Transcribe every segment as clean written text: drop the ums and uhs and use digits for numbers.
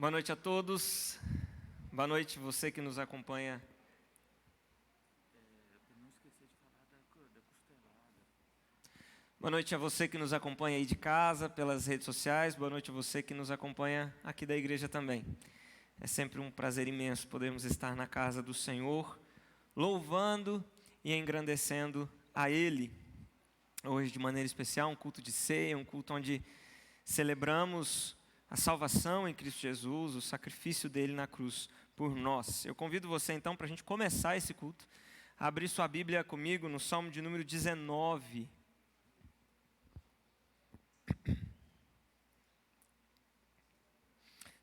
Boa noite a todos. Boa noite você que nos acompanha. Boa noite a você que nos acompanha aí de casa, pelas redes sociais. Boa noite a você que nos acompanha aqui da igreja também. É sempre um prazer imenso podermos estar na casa do Senhor, louvando e engrandecendo a Ele. Hoje, de maneira especial, um culto de ceia, um culto onde celebramos a salvação em Cristo Jesus, o sacrifício dele na cruz por nós. Eu convido você então para a gente começar esse culto, a abrir sua Bíblia comigo no Salmo de número 19.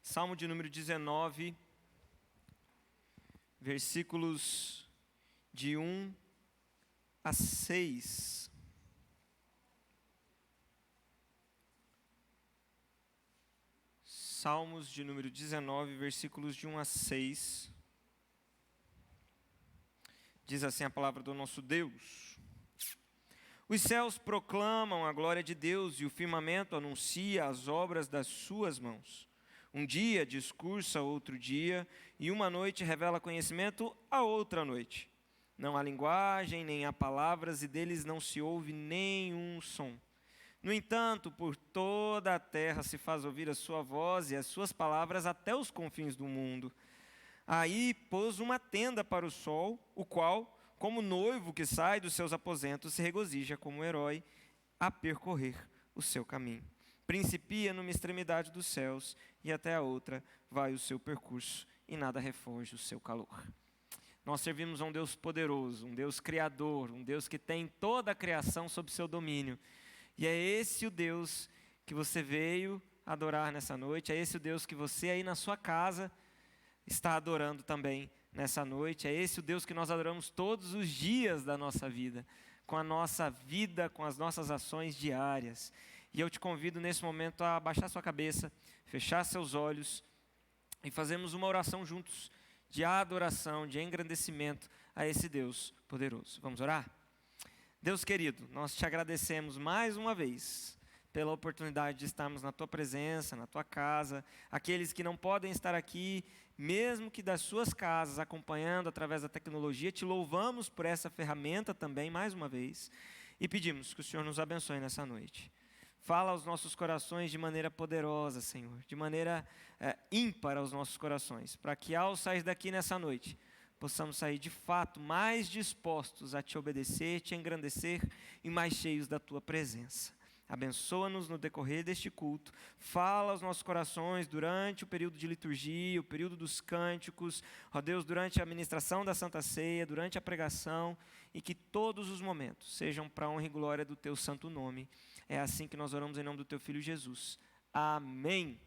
Salmo de número 19, versículos de 1 a 6. Salmos de número 19, versículos de 1 a 6. Diz assim a palavra do nosso Deus: Os céus proclamam a glória de Deus e o firmamento anuncia as obras das suas mãos. Um dia discursa outro dia e uma noite revela conhecimento a outra noite. Não há linguagem, nem há palavras e deles não se ouve nenhum som. No entanto, por toda a terra se faz ouvir a sua voz e as suas palavras até os confins do mundo. Aí pôs uma tenda para o sol, o qual, como noivo que sai dos seus aposentos, se regozija como herói a percorrer o seu caminho. Principia numa extremidade dos céus e até a outra vai o seu percurso e nada refoge o seu calor. Nós servimos a um Deus poderoso, um Deus criador, um Deus que tem toda a criação sob seu domínio. E é esse o Deus que você veio adorar nessa noite, é esse o Deus que você aí na sua casa está adorando também nessa noite, é esse o Deus que nós adoramos todos os dias da nossa vida, com a nossa vida, com as nossas ações diárias. E eu te convido nesse momento a abaixar sua cabeça, fechar seus olhos e fazermos uma oração juntos, de adoração, de engrandecimento a esse Deus poderoso. Vamos orar? Deus querido, nós te agradecemos mais uma vez pela oportunidade de estarmos na tua presença, na tua casa. Aqueles que não podem estar aqui, mesmo que das suas casas, acompanhando através da tecnologia, te louvamos por essa ferramenta também, mais uma vez, e pedimos que o Senhor nos abençoe nessa noite. Fala aos nossos corações de maneira poderosa, Senhor, de maneira ímpar aos nossos corações, para que ao sair daqui nessa noite, possamos sair de fato mais dispostos a te obedecer, te engrandecer e mais cheios da tua presença. Abençoa-nos no decorrer deste culto, fala aos nossos corações durante o período de liturgia, o período dos cânticos, ó Deus, durante a ministração da Santa Ceia, durante a pregação, e que todos os momentos sejam para a honra e glória do teu santo nome. É assim que nós oramos em nome do teu Filho Jesus. Amém.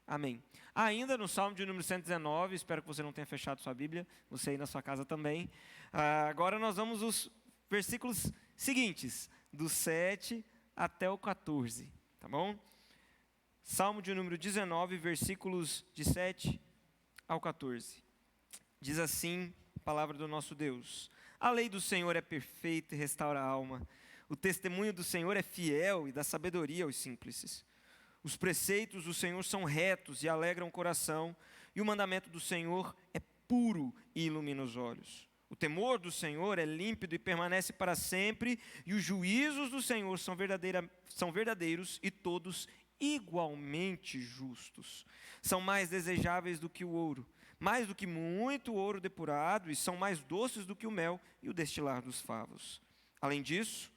Amém. Ainda no Salmo de número 119, espero que você não tenha fechado sua Bíblia, você aí na sua casa também. Agora nós vamos os versículos seguintes, do 7 até o 14, tá bom? Salmo de número 19, versículos de 7 ao 14. Diz assim a palavra do nosso Deus: A lei do Senhor é perfeita e restaura a alma. O testemunho do Senhor é fiel e dá sabedoria aos simples. Os preceitos do Senhor são retos e alegram o coração, e o mandamento do Senhor é puro e ilumina os olhos. O temor do Senhor é límpido e permanece para sempre, e os juízos do Senhor são verdadeiros e todos igualmente justos. São mais desejáveis do que o ouro, mais do que muito ouro depurado, e são mais doces do que o mel e o destilar dos favos. Além disso,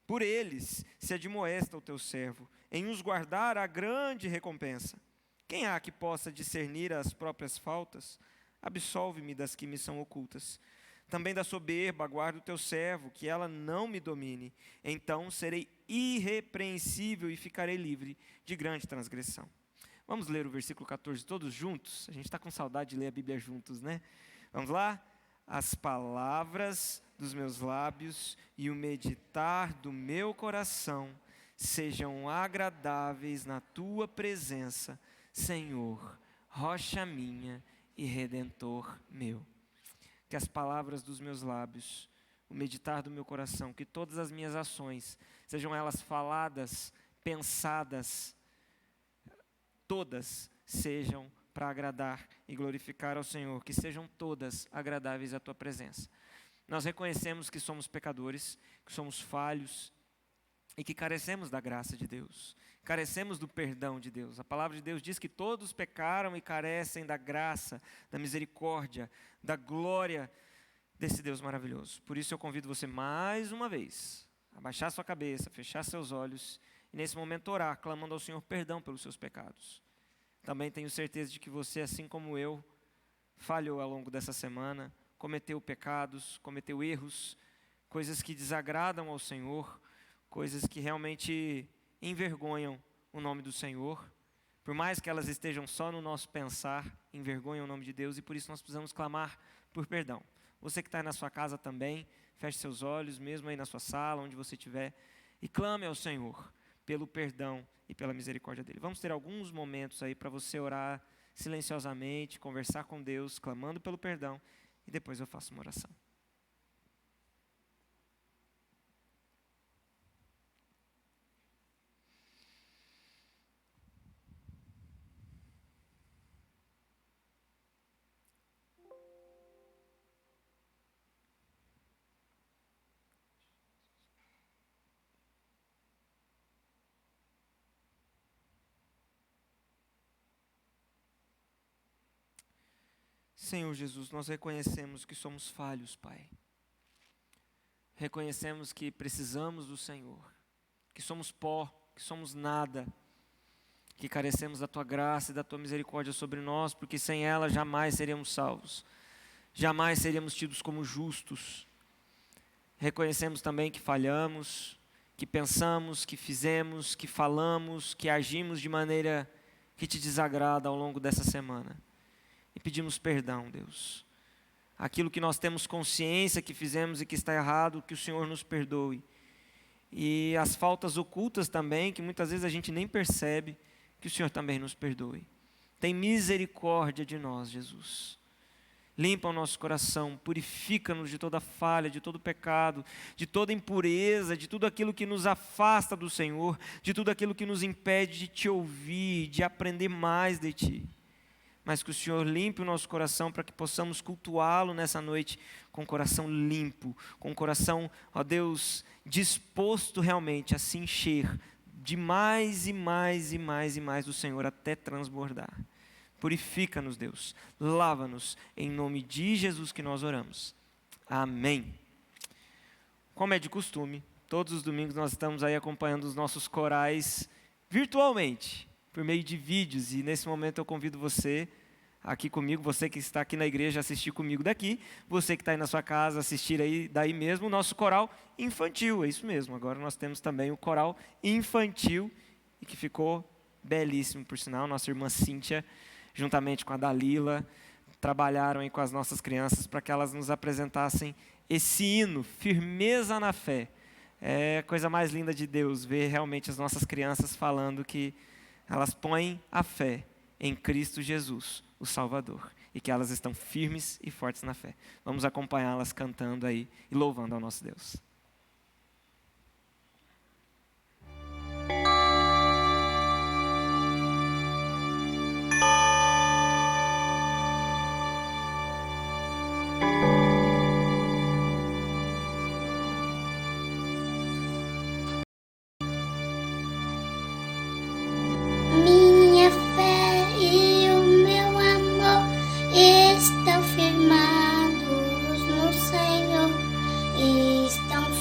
por eles se admoesta o teu servo, em os guardar a grande recompensa. Quem há que possa discernir as próprias faltas? Absolve-me das que me são ocultas. Também da soberba guarda o teu servo, que ela não me domine. Então serei irrepreensível e ficarei livre de grande transgressão. Vamos ler o versículo 14 todos juntos? A gente está com saudade de ler a Bíblia juntos, né? Vamos lá? As palavras dos meus lábios e o meditar do meu coração sejam agradáveis na tua presença, Senhor, rocha minha e redentor meu. Que as palavras dos meus lábios, o meditar do meu coração, que todas as minhas ações, sejam elas faladas, pensadas, todas sejam para agradar e glorificar ao Senhor, que sejam todas agradáveis à tua presença. Nós reconhecemos que somos pecadores, que somos falhos e que carecemos da graça de Deus, carecemos do perdão de Deus. A palavra de Deus diz que todos pecaram e carecem da graça, da misericórdia, da glória desse Deus maravilhoso. Por isso eu convido você mais uma vez a baixar sua cabeça, fechar seus olhos e nesse momento orar, clamando ao Senhor perdão pelos seus pecados. Também tenho certeza de que você, assim como eu, falhou ao longo dessa semana, cometeu pecados, cometeu erros, coisas que desagradam ao Senhor, coisas que realmente envergonham o nome do Senhor. Por mais que elas estejam só no nosso pensar, envergonham o nome de Deus e por isso nós precisamos clamar por perdão. Você que está aí na sua casa também, feche seus olhos, mesmo aí na sua sala, onde você estiver, e clame ao Senhor pelo perdão e pela misericórdia dEle. Vamos ter alguns momentos aí para você orar silenciosamente, conversar com Deus, clamando pelo perdão, e depois eu faço uma oração. Senhor Jesus, nós reconhecemos que somos falhos, Pai. Reconhecemos que precisamos do Senhor, que somos pó, que somos nada, que carecemos da Tua graça e da Tua misericórdia sobre nós, porque sem ela jamais seríamos salvos, jamais seríamos tidos como justos. Reconhecemos também que falhamos, que pensamos, que fizemos, que falamos, que agimos de maneira que Te desagrada ao longo dessa semana. E pedimos perdão, Deus. Aquilo que nós temos consciência que fizemos e que está errado, que o Senhor nos perdoe. E as faltas ocultas também, que muitas vezes a gente nem percebe, que o Senhor também nos perdoe. Tem misericórdia de nós, Jesus. Limpa o nosso coração, purifica-nos de toda falha, de todo pecado, de toda impureza, de tudo aquilo que nos afasta do Senhor, de tudo aquilo que nos impede de Te ouvir, de aprender mais de Ti. Mas que o Senhor limpe o nosso coração para que possamos cultuá-lo nessa noite com o coração limpo, com o coração, ó Deus, disposto realmente a se encher de mais e mais e mais e mais do Senhor até transbordar. Purifica-nos, Deus, lava-nos, em nome de Jesus que nós oramos. Amém. Como é de costume, todos os domingos nós estamos aí acompanhando os nossos corais virtualmente, por meio de vídeos, e nesse momento eu convido você aqui comigo, você que está aqui na igreja, assistir comigo daqui, você que está aí na sua casa, assistir aí daí mesmo o nosso coral infantil, é isso mesmo, agora nós temos também o coral infantil, e que ficou belíssimo, por sinal, nossa irmã Cíntia, juntamente com a Dalila, trabalharam aí com as nossas crianças para que elas nos apresentassem esse hino, Firmeza na Fé. É a coisa mais linda de Deus, ver realmente as nossas crianças falando que elas põem a fé em Cristo Jesus, o Salvador, e que elas estão firmes e fortes na fé. Vamos acompanhá-las cantando aí e louvando ao nosso Deus. Estão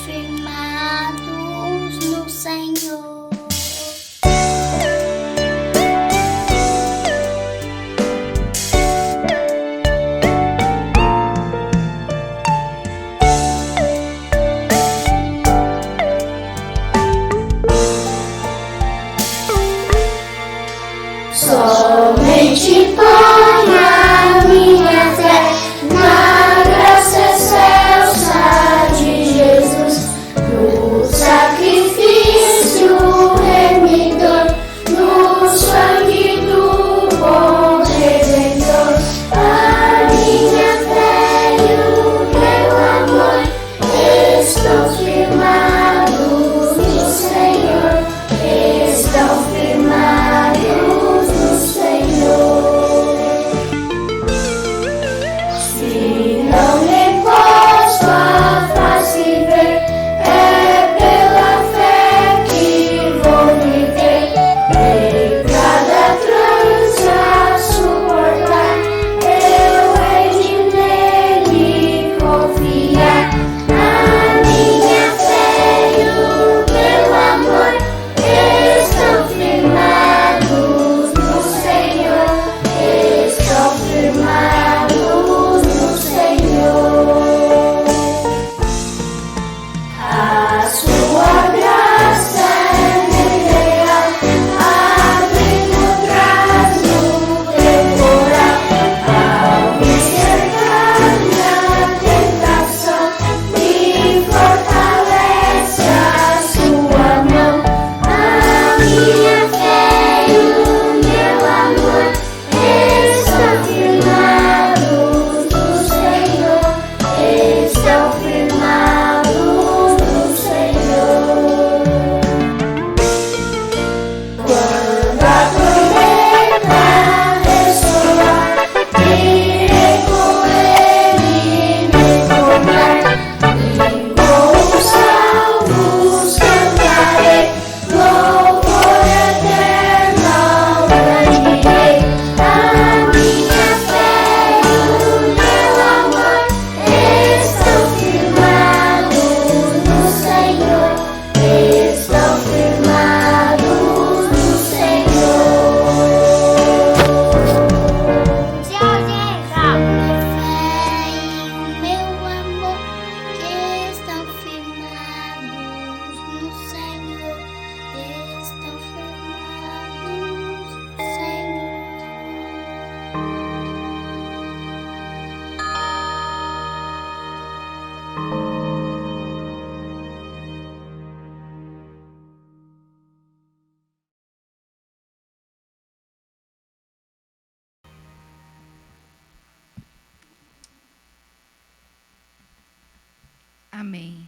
Amém.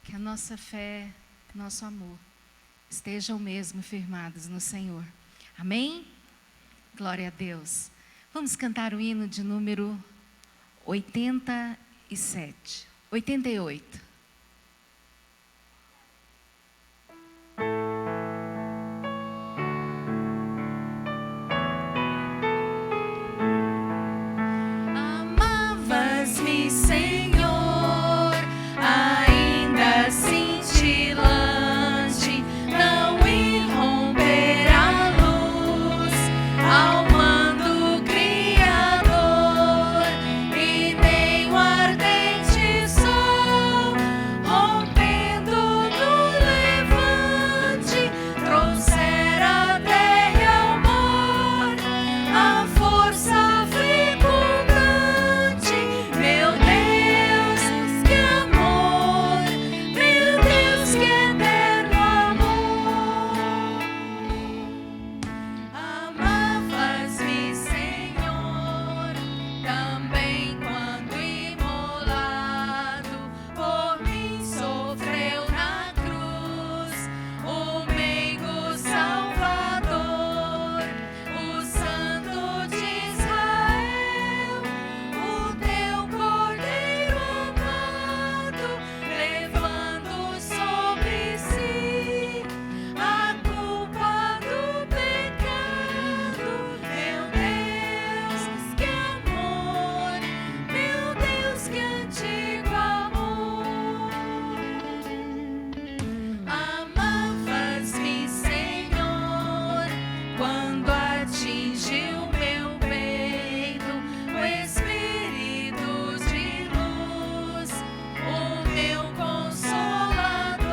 Que a nossa fé, nosso amor, estejam mesmo firmados no Senhor. Amém? Glória a Deus. Vamos cantar o hino de número 88. Amavas-me, Senhor, ainda cintilante, não irromper a luz ao mando Criador, e nem o ardente sol, rompendo no levante, trouxer a terra e ao mar a força fecundante. Meu Deus, que amor, meu Deus, que eterno amor. Amavas-me, Senhor, também quando imolado por mim sofreu na cruz o meigo Salvador, o Santo de Israel, o teu Cordeiro amado, levando sobre si a culpa do pecado. Meu Deus, que amor, meu Deus, que antigo amor. Amavas-me, Senhor, quando atingiu meu peito o Espírito de luz, o meu Consolador,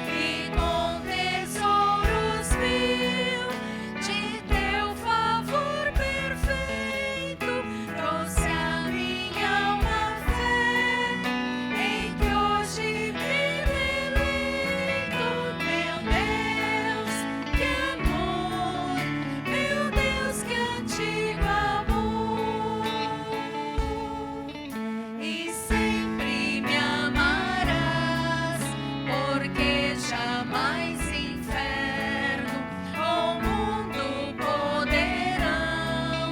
e com tesouros mil de teu favor perfeito, trouxe a minha alma fé, em que hoje me deleito. Meu Deus, que amor, meu Deus, que antigo amor. E sempre me amarás, porque jamais inferno ou mundo poderão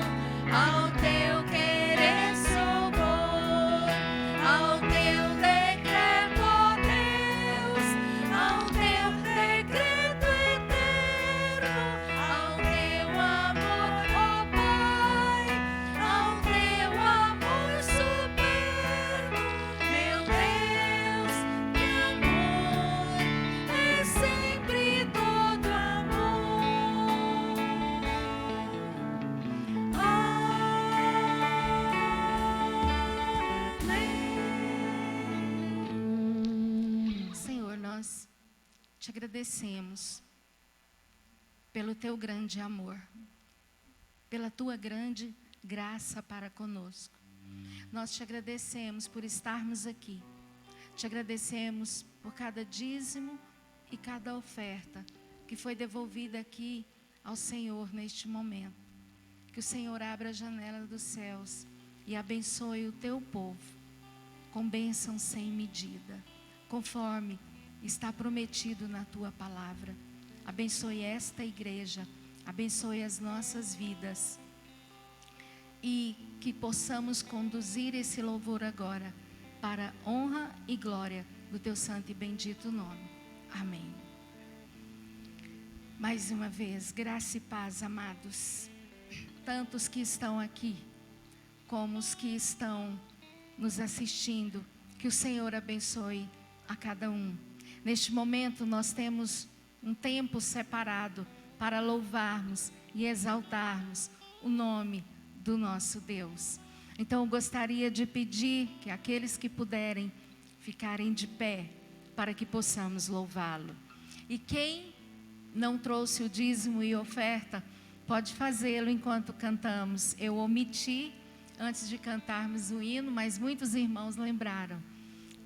ao teu querer socorrer, ao teu decreto, ó Deus, ao teu decreto eterno, ao teu amor, ó Pai, ao teu amor supremo. Meu Deus, que amor, é sempre todo amor. Amém. Senhor, nós te agradecemos pelo teu grande amor, pela tua grande graça para conosco. Nós te agradecemos por estarmos aqui. Te agradecemos por cada dízimo e cada oferta que foi devolvida aqui ao Senhor neste momento. Que o Senhor abra a janela dos céus e abençoe o teu povo com bênção sem medida, conforme está prometido na tua palavra. Abençoe esta igreja, abençoe as nossas vidas, e que possamos conduzir esse louvor agora para a honra e glória do teu santo e bendito nome. Amém. Mais uma vez, graça e paz, amados, tantos que estão aqui, como os que estão nos assistindo, que o Senhor abençoe a cada um. Neste momento nós temos um tempo separado para louvarmos e exaltarmos o nome do nosso Deus. Então eu gostaria de pedir que aqueles que puderem ficarem de pé para que possamos louvá-lo. E quem não trouxe o dízimo e oferta, pode fazê-lo enquanto cantamos. Eu omiti antes de cantarmos o hino, mas muitos irmãos lembraram,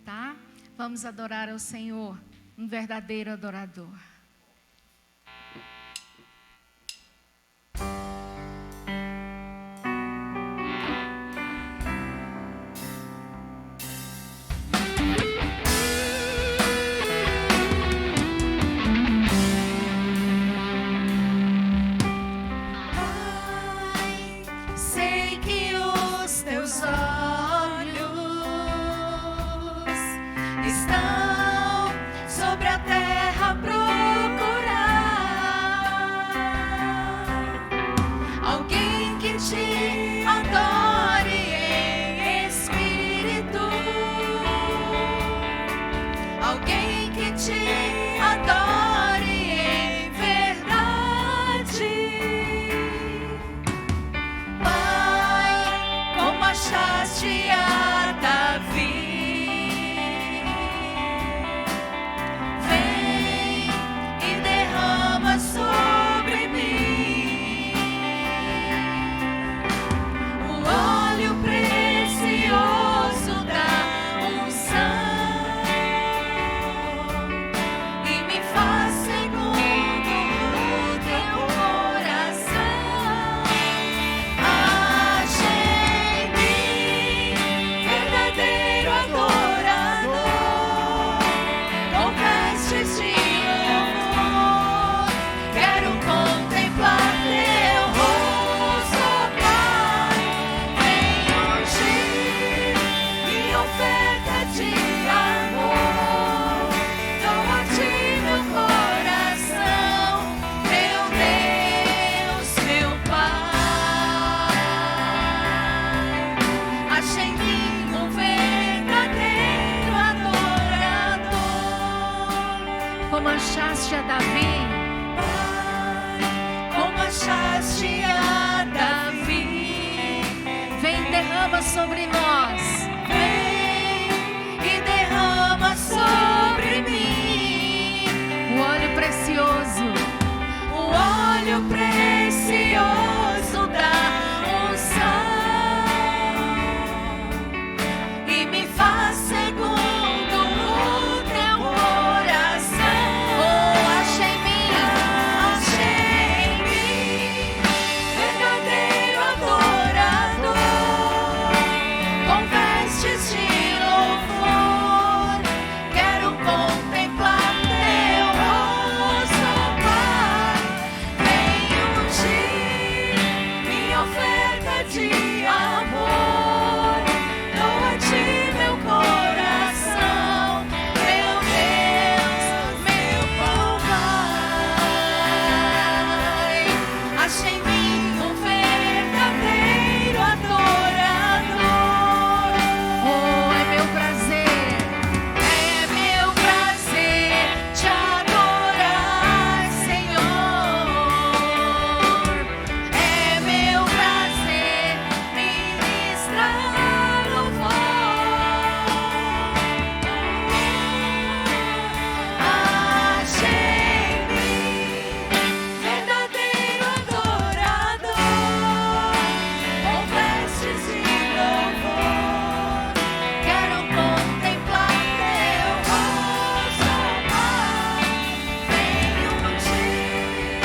tá? Vamos adorar ao Senhor, um verdadeiro adorador. derrama sobre nós. Vem e derrama sobre mim O óleo precioso. o óleo precioso da unção e me faz segundo o teu coração. Oh, acha em mim. Achei em mim verdadeiro adorador, com vestes de louvor. Quero contemplar teu rosto, Pai. Vem ungir minha oferta de amor. Dou a ti meu coração, meu Deus, meu Pai. Achei em mim um verdadeiro adorador. Oh, é meu prazer. É meu prazer te adorar, Senhor. É meu prazer ministrar louvor. Achei em mim verdadeiro adorador, com vestes de louvor. Quero contemplar teu rosto, Pai. Vem ungir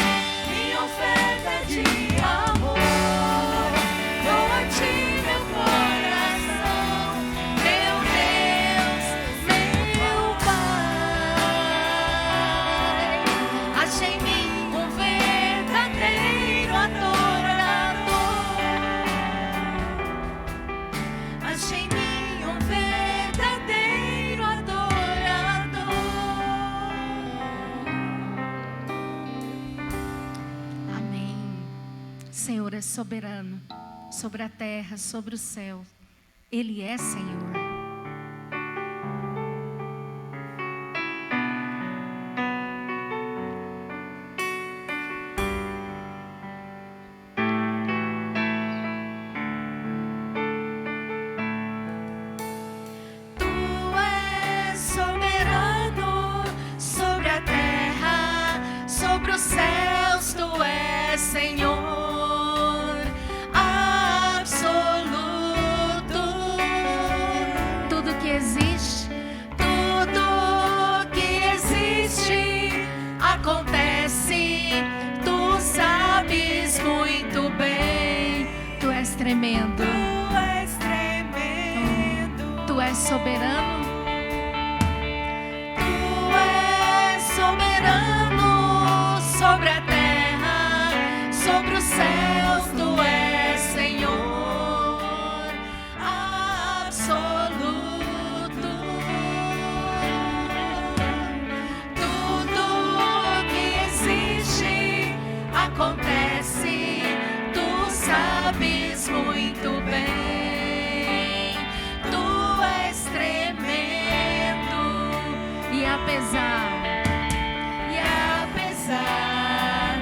minha oferta de amor. Dou a ti meu coração, meu Deus, meu Pai. Achei em mim um verdadeiro adorador. Achei em mim um verdadeiro adorador. Amém. O Senhor é soberano sobre a terra, sobre o céu. Ele é Senhor. Tu és soberano sobre a terra, sobre os céus. Tu és Senhor absoluto. Tudo que existe, Tudo que existe acontece. Tu sabes muito bem. tu és tremendo. Tu és tremendo. Tu és soberano. Tu és soberano sobre a terra, sobre os céus. Tu és Senhor absoluto. Tudo que existe acontece. Tu sabes muito bem. Tu és tremendo. E apesar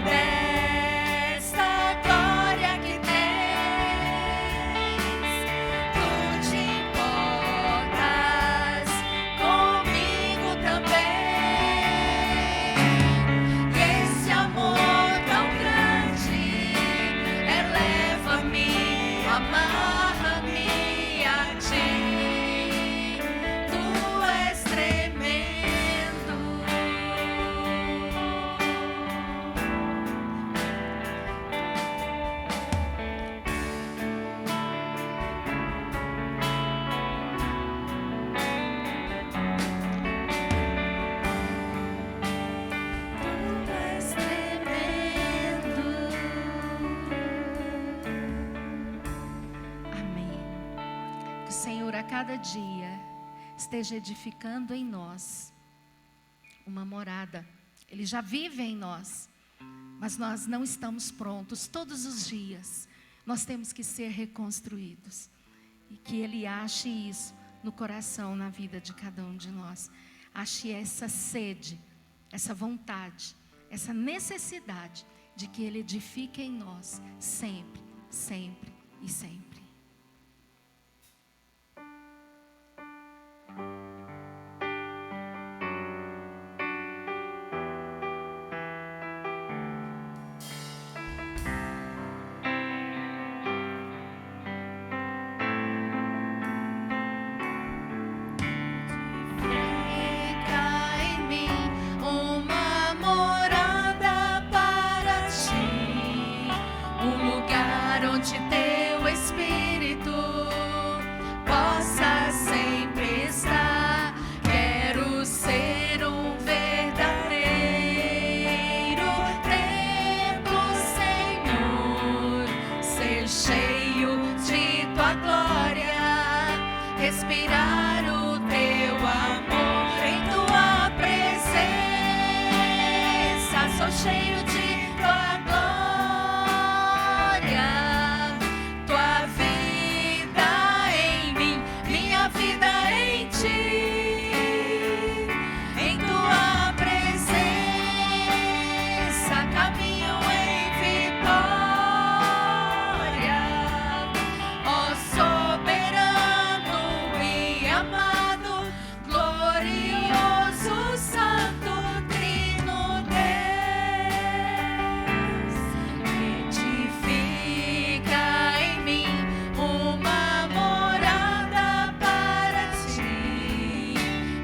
Desta glória que tens, tu te importas comigo também. E esse amor tão grande eleva-me, amarra-me a ti. Tu és tremendo. Tu és tremendo. Amém. Que o Senhor a cada dia esteja edificando em nós uma morada. Ele já vive em nós, mas nós não estamos prontos. Todos os dias nós temos que ser reconstruídos. E que Ele ache isso no coração, na vida de cada um de nós. Ache essa sede, essa vontade, essa necessidade de que Ele edifique em nós sempre, sempre e sempre. respirar o teu amor em tua presença. Sou cheio de tua glória, tua vida em mim, minha vida em ti. Em tua presença caminho em vitória. Ó soberano e amado, glorioso, santo, trino Deus, edifica em mim uma morada para ti,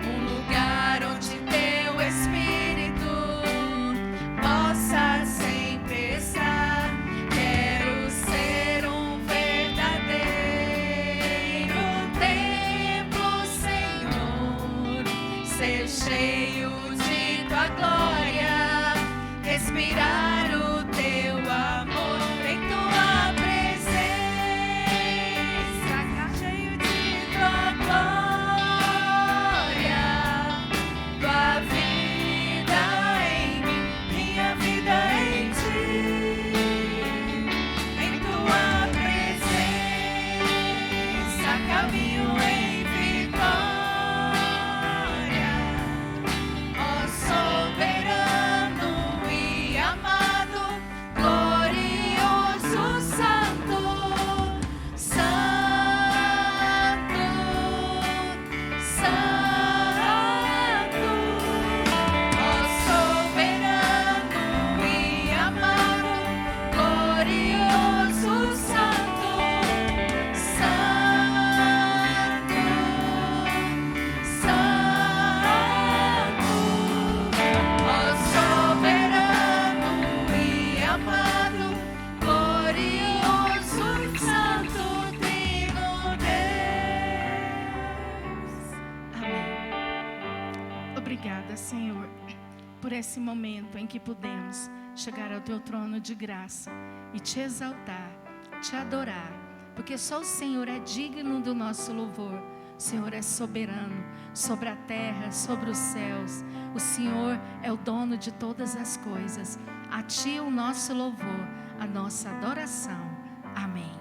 um lugar onde teu Espírito possa sempre estar. Quero ser um verdadeiro templo, Senhor, ser cheio de tua glória, respirar o teu amor em tua presença, cheio de tua glória, tua vida em mim, minha vida em ti. Em tua presença caminho em vitória. Ó soberano e amado, glorioso, santo, santo, santo. Ó soberano e amado, glorioso, santo, santo, santo. Ó soberano e amado, glorioso, santo, trino Deus. Amém. Obrigada, Senhor, por esse momento em que pudemos chegar ao teu trono de graça e te exaltar, te adorar, porque só o Senhor é digno do nosso louvor. O Senhor é soberano sobre a terra, sobre os céus. O Senhor é o dono de todas as coisas. A ti o nosso louvor, a nossa adoração. Amém.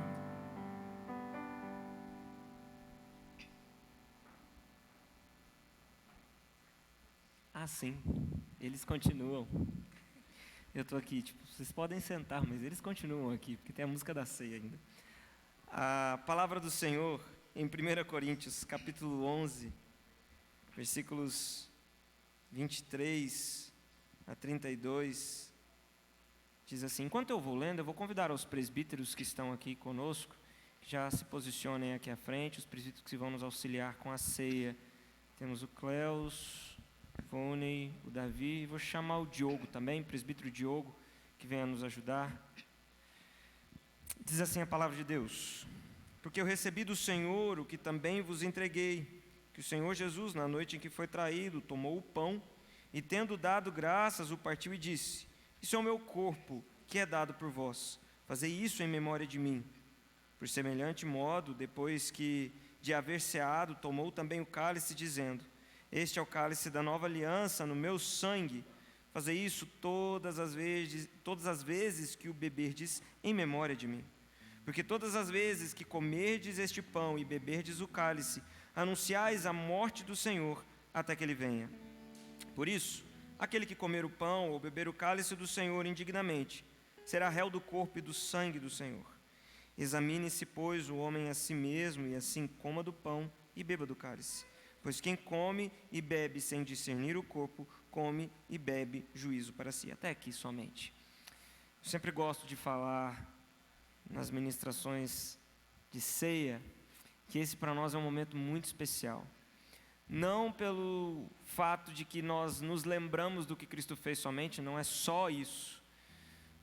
Ah, sim, eles continuam. Eu estou aqui, tipo, vocês podem sentar, mas eles continuam aqui, porque tem a música da ceia ainda. A palavra do Senhor, em 1 Coríntios, capítulo 11, versículos 23 a 32, diz assim: enquanto eu vou lendo, eu vou convidar os presbíteros que estão aqui conosco, que já se posicionem aqui à frente, os presbíteros que vão nos auxiliar com a ceia. Temos o Cleus, o Vônei, o Davi, e vou chamar o Diogo também, presbítero Diogo, que venha nos ajudar. Diz assim a palavra de Deus: porque eu recebi do Senhor o que também vos entreguei, que o Senhor Jesus, na noite em que foi traído, tomou o pão, e tendo dado graças, o partiu e disse: isso é o meu corpo, que é dado por vós, fazei isso em memória de mim. Por semelhante modo, depois que de haver ceado, tomou também o cálice, dizendo: este é o cálice da nova aliança no meu sangue, fazei isso todas as vezes que o beberdes em memória de mim. Porque todas as vezes que comerdes este pão e beberdes o cálice, anunciais a morte do Senhor até que Ele venha. Por isso, aquele que comer o pão ou beber o cálice do Senhor indignamente, será réu do corpo e do sangue do Senhor. Examine-se, pois, o homem a si mesmo, e assim coma do pão e beba do cálice. Pois quem come e bebe sem discernir o corpo, come e bebe juízo para si. Até aqui somente. Eu sempre gosto de falar nas ministrações de ceia, que esse para nós é um momento muito especial. Não pelo fato de que nós nos lembramos do que Cristo fez somente, não é só isso,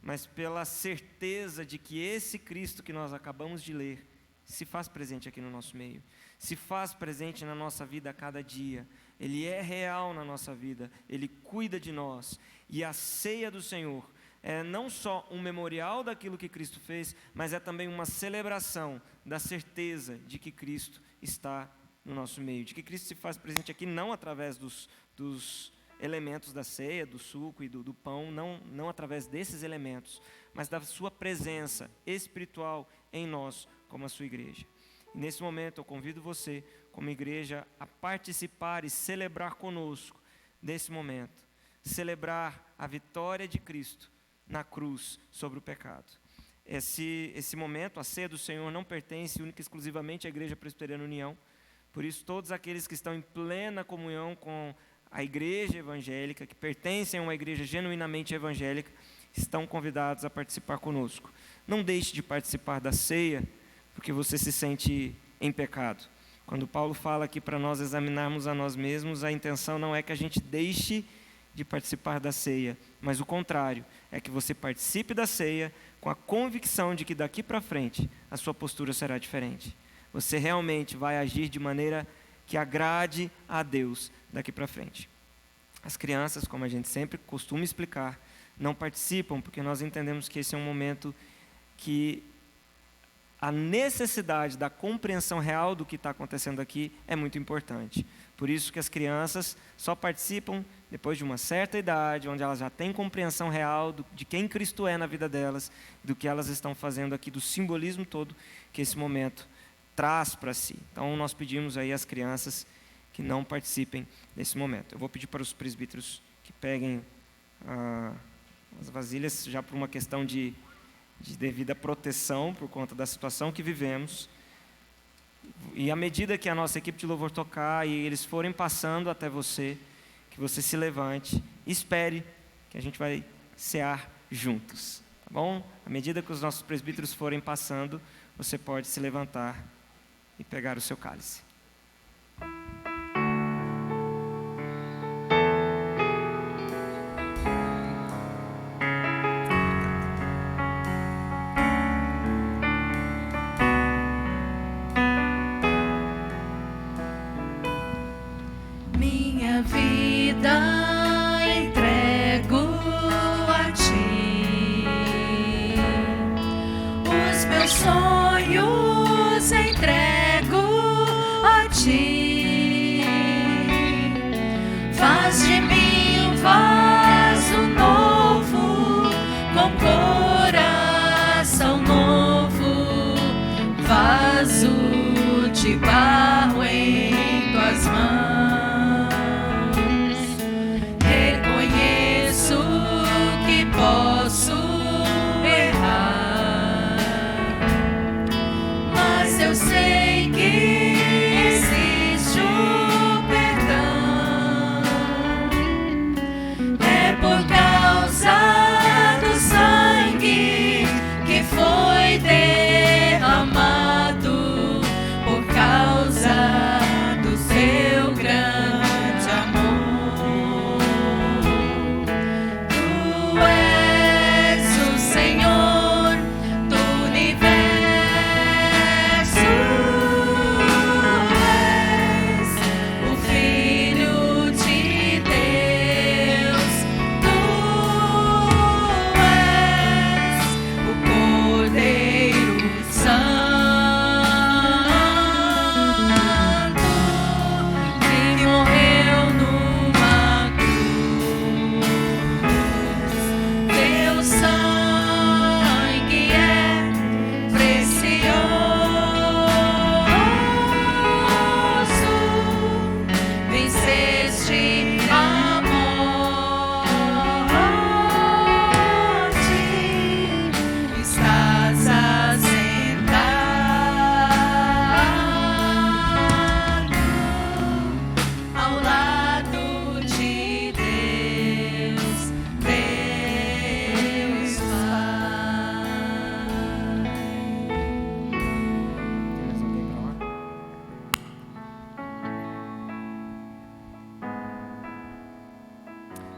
mas pela certeza de que esse Cristo que nós acabamos de ler se faz presente aqui no nosso meio, se faz presente na nossa vida a cada dia. Ele é real na nossa vida, Ele cuida de nós, e a ceia do Senhor é não só um memorial daquilo que Cristo fez, mas é também uma celebração da certeza de que Cristo está no nosso meio, de que Cristo se faz presente aqui não através dos elementos da ceia, do suco e do pão, não através desses elementos, mas da sua presença espiritual em nós, como a sua igreja. E nesse momento eu convido você, como igreja, a participar e celebrar conosco desse momento, celebrar a vitória de Cristo na cruz sobre o pecado. Esse momento, a ceia do Senhor, não pertence única e exclusivamente à Igreja Presbiteriana União. Por isso, todos aqueles que estão em plena comunhão com a igreja evangélica, que pertencem a uma igreja genuinamente evangélica, estão convidados a participar conosco. Não deixe de participar da ceia, porque você se sente em pecado. Quando Paulo fala aqui para nós examinarmos a nós mesmos, a intenção não é que a gente deixe de participar da ceia, mas o contrário, é que você participe da ceia com a convicção de que daqui para frente a sua postura será diferente. Você realmente vai agir de maneira que agrade a Deus daqui para frente. As crianças, como a gente sempre costuma explicar, não participam porque nós entendemos que esse é um momento que a necessidade da compreensão real do que está acontecendo aqui é muito importante. Por isso que as crianças só participam depois de uma certa idade, onde elas já têm compreensão real de quem Cristo é na vida delas, do que elas estão fazendo aqui, do simbolismo todo que esse momento traz para si. Então nós pedimos aí às crianças que não participem desse momento. Eu vou pedir para os presbíteros que peguem as vasilhas, já por uma questão de devida proteção, por conta da situação que vivemos. E à medida que a nossa equipe de louvor tocar e eles forem passando até você, que você se levante e espere que a gente vai cear juntos, tá bom? À medida que os nossos presbíteros forem passando, você pode se levantar e pegar o seu cálice. Minha vida entrego a ti, os meus sonhos entrego a ti. Faz de mim um vaso novo, com coração novo, vaso de barro em tuas mãos. Posso errar, mas eu sei que existe o perdão. É por causa do sangue que foi derramado, por causa do seu grande amor.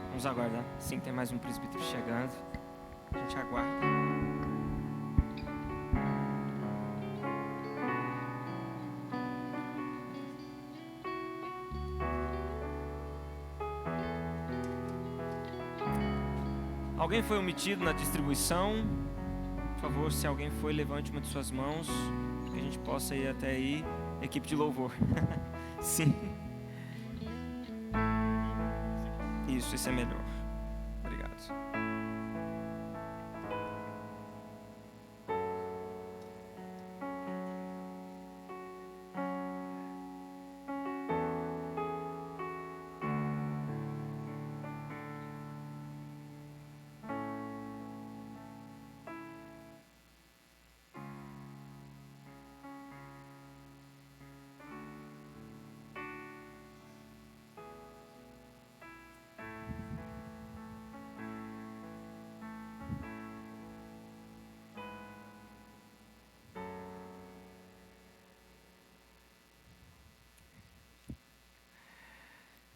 Vamos aguardar. Sim, tem mais um presbítero chegando. A gente aguarda. Alguém foi omitido na distribuição? Por favor, se alguém foi, levante uma de suas mãos, que a gente possa ir até aí. Equipe de louvor. Sim. Isso é melhor. Obrigado.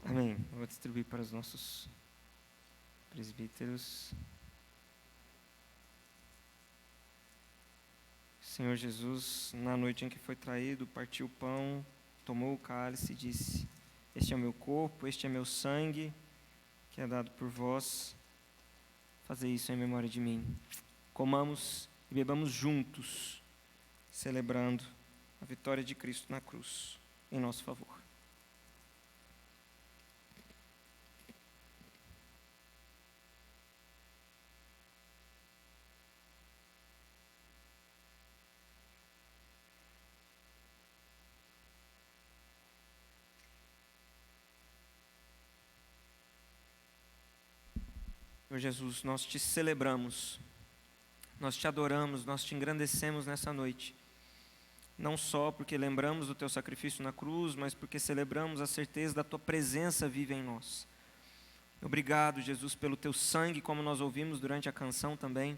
Amém. Vou distribuir para os nossos presbíteros. Senhor Jesus, na noite em que foi traído, partiu o pão, tomou o cálice e disse: este é o meu corpo, este é meu sangue, que é dado por vós. Fazei isso em memória de mim. Comamos e bebamos juntos, celebrando a vitória de Cristo na cruz, em nosso favor. Senhor Jesus, nós te celebramos, nós te adoramos, nós te engrandecemos nessa noite. Não só porque lembramos do teu sacrifício na cruz, mas porque celebramos a certeza da tua presença viva em nós. Obrigado, Jesus, pelo teu sangue, como nós ouvimos durante a canção também,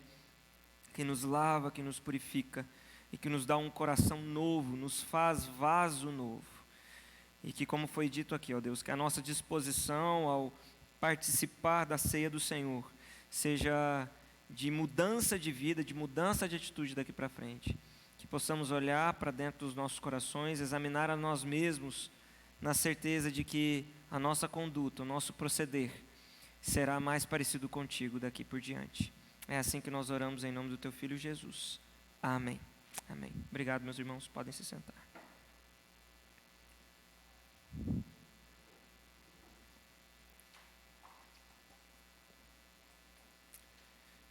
que nos lava, que nos purifica e que nos dá um coração novo, nos faz vaso novo. E que, como foi dito aqui, ó Deus, que a nossa disposição ao participar da ceia do Senhor seja de mudança de vida, de mudança de atitude daqui para frente. Que possamos olhar para dentro dos nossos corações, examinar a nós mesmos, na certeza de que a nossa conduta, o nosso proceder, será mais parecido contigo daqui por diante. É assim que nós oramos em nome do teu Filho Jesus. Amém. Amém. Obrigado, meus irmãos. Podem se sentar.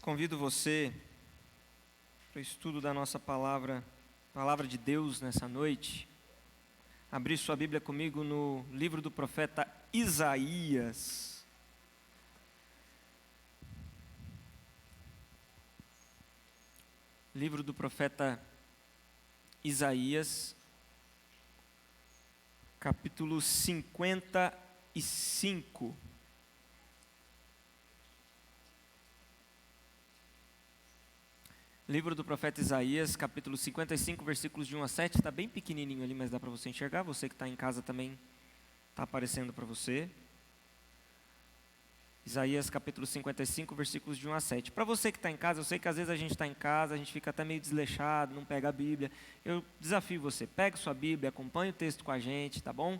Convido você para o estudo da nossa palavra de Deus nessa noite. Abrir sua Bíblia comigo no livro do profeta Isaías. Livro do profeta Isaías, capítulo 55. Livro do profeta Isaías, capítulo 55, versículos de 1 a 7, está bem pequenininho ali, mas dá para você enxergar. Você que está em casa também está aparecendo para você. Isaías, capítulo 55, versículos de 1 a 7. Para você que está em casa, eu sei que às vezes a gente está em casa, a gente fica até meio desleixado, não pega a Bíblia. Eu desafio você, pegue sua Bíblia, acompanhe o texto com a gente, tá bom?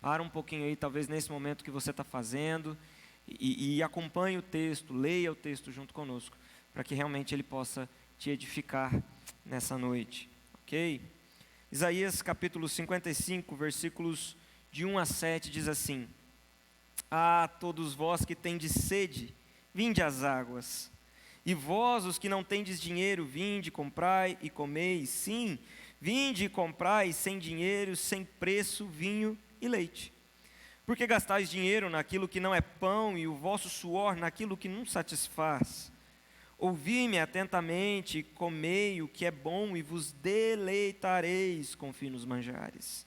Para um pouquinho aí, talvez nesse momento que você está fazendo, e acompanhe o texto, leia o texto junto conosco, para que realmente ele possa te edificar nessa noite, ok? Isaías capítulo 55, versículos de 1 a 7 diz assim: Ah, todos vós que tendes sede, vinde às águas, e vós os que não tendes dinheiro, vinde, comprai e comei, sim, vinde e comprai sem dinheiro, sem preço, vinho e leite. Porque gastais dinheiro naquilo que não é pão, e o vosso suor naquilo que não satisfaz. Ouvi-me atentamente, comei o que é bom, e vos deleitareis com finos manjares.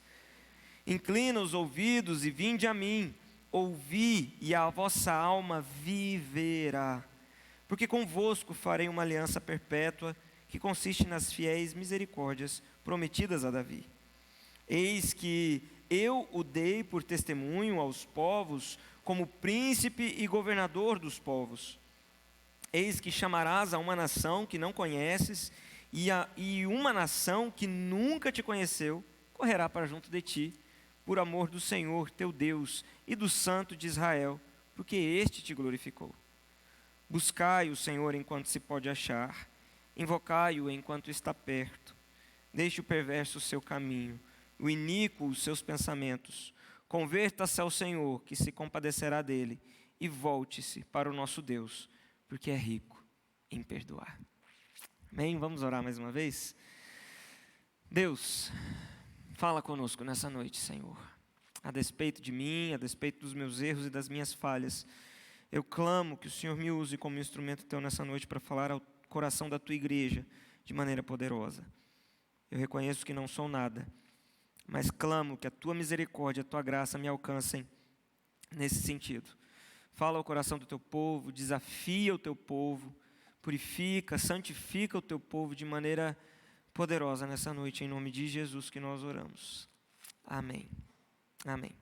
Inclina os ouvidos e vinde a mim, ouvi, e a vossa alma viverá. Porque convosco farei uma aliança perpétua, que consiste nas fiéis misericórdias prometidas a Davi. Eis que eu o dei por testemunho aos povos, como príncipe e governador dos povos. Eis que chamarás a uma nação que não conheces, e uma nação que nunca te conheceu, correrá para junto de ti, por amor do Senhor teu Deus e do Santo de Israel, porque este te glorificou. Buscai o Senhor enquanto se pode achar, invocai-o enquanto está perto. Deixe o perverso o seu caminho, o iníquo os seus pensamentos, Converta-se ao Senhor, que se compadecerá dele, e volte-se para o nosso Deus, porque é rico em perdoar. Amém? Vamos orar mais uma vez? Deus, fala conosco nessa noite, Senhor. A despeito de mim, a despeito dos meus erros e das minhas falhas, eu clamo que o Senhor me use como instrumento teu nessa noite para falar ao coração da tua igreja de maneira poderosa. Eu reconheço que não sou nada, mas clamo que a tua misericórdia, a tua graça me alcancem nesse sentido. Fala ao coração do teu povo, desafia o teu povo, purifica, santifica o teu povo de maneira poderosa nessa noite, em nome de Jesus que nós oramos. Amém. Amém.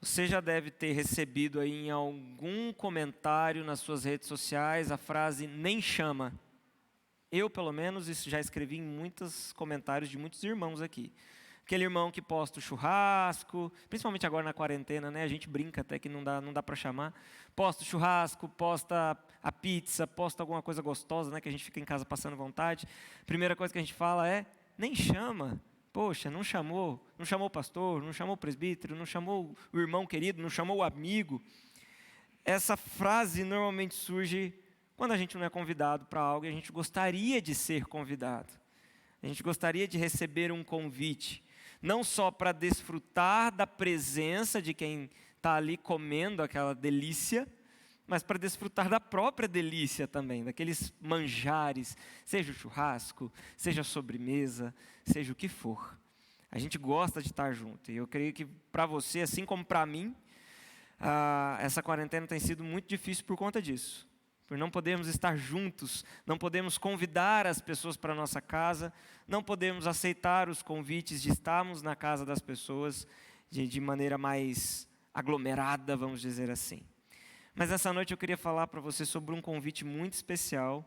Você já deve ter recebido aí em algum comentário nas suas redes sociais a frase "nem chama". Eu, pelo menos, isso já escrevi em muitos comentários de muitos irmãos aqui. Aquele irmão que posta o churrasco, principalmente agora na quarentena, né? A gente brinca até que não dá para chamar. Posta o churrasco, posta a pizza, posta alguma coisa gostosa, né? Que a gente fica em casa passando vontade. Primeira coisa que a gente fala é, nem chama. Poxa, não chamou o pastor, não chamou o presbítero, não chamou o irmão querido, não chamou o amigo. Essa frase normalmente surge quando a gente não é convidado para algo e a gente gostaria de ser convidado. A gente gostaria de receber um convite, não só para desfrutar da presença de quem está ali comendo aquela delícia, mas para desfrutar da própria delícia também, daqueles manjares, seja o churrasco, seja a sobremesa, seja o que for. A gente gosta de estar junto, e eu creio que para você, assim como para mim, essa quarentena tem sido muito difícil por conta disso. Por não podermos estar juntos, não podemos convidar as pessoas para a nossa casa, não podemos aceitar os convites de estarmos na casa das pessoas de maneira mais aglomerada, vamos dizer assim. Mas essa noite eu queria falar para você sobre um convite muito especial,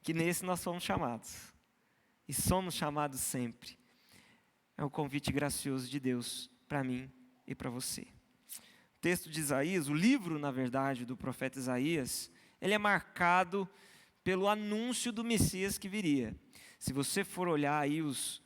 que nesse nós somos chamados. E somos chamados sempre. É o convite gracioso de Deus para mim e para você. O texto de Isaías, o livro, na verdade, do profeta Isaías, ele é marcado pelo anúncio do Messias que viria. Se você for olhar aí os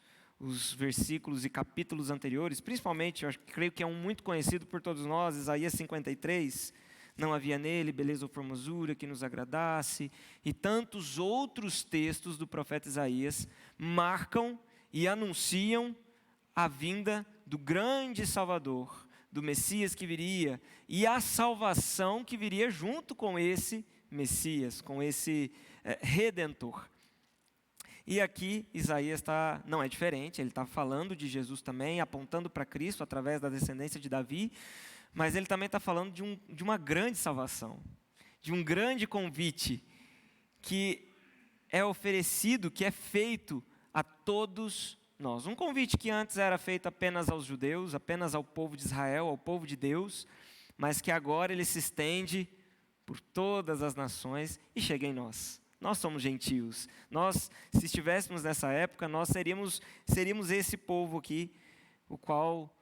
versículos e capítulos anteriores, principalmente, eu creio que é um muito conhecido por todos nós, Isaías 53, não havia nele beleza ou formosura que nos agradasse, e tantos outros textos do profeta Isaías marcam e anunciam a vinda do grande Salvador, do Messias que viria, e a salvação que viria junto com esse Messias, com esse Redentor. E aqui Isaías não é diferente, ele está falando de Jesus também, apontando para Cristo através da descendência de Davi, mas ele também está falando de uma grande salvação, de um grande convite que é oferecido, que é feito a todos nós. Um convite que antes era feito apenas aos judeus, apenas ao povo de Israel, ao povo de Deus, mas que agora ele se estende por todas as nações e chega em nós. Nós somos gentios. Nós, se estivéssemos nessa época, nós seríamos esse povo aqui, o qual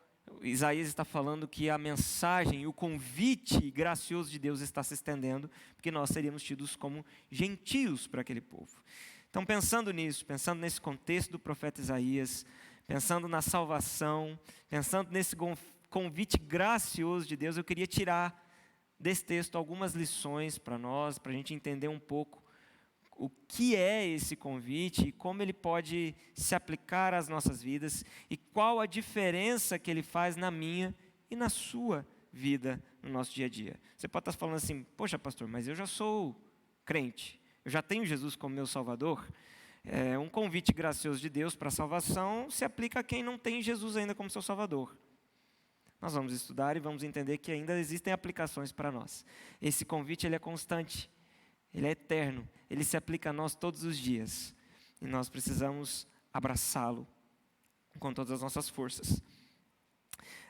Isaías está falando que a mensagem, o convite gracioso de Deus está se estendendo, porque nós seríamos tidos como gentios para aquele povo. Então, pensando nisso, pensando nesse contexto do profeta Isaías, pensando na salvação, pensando nesse convite gracioso de Deus, eu queria tirar desse texto algumas lições para nós, para a gente entender um pouco o que é esse convite e como ele pode se aplicar às nossas vidas e qual a diferença que ele faz na minha e na sua vida, no nosso dia a dia. Você pode estar falando assim, poxa pastor, mas eu já sou crente, eu já tenho Jesus como meu Salvador. Um convite gracioso de Deus para a salvação se aplica a quem não tem Jesus ainda como seu Salvador. Nós vamos estudar e vamos entender que ainda existem aplicações para nós. Esse convite ele é constante, ele é eterno, ele se aplica a nós todos os dias. E nós precisamos abraçá-lo com todas as nossas forças.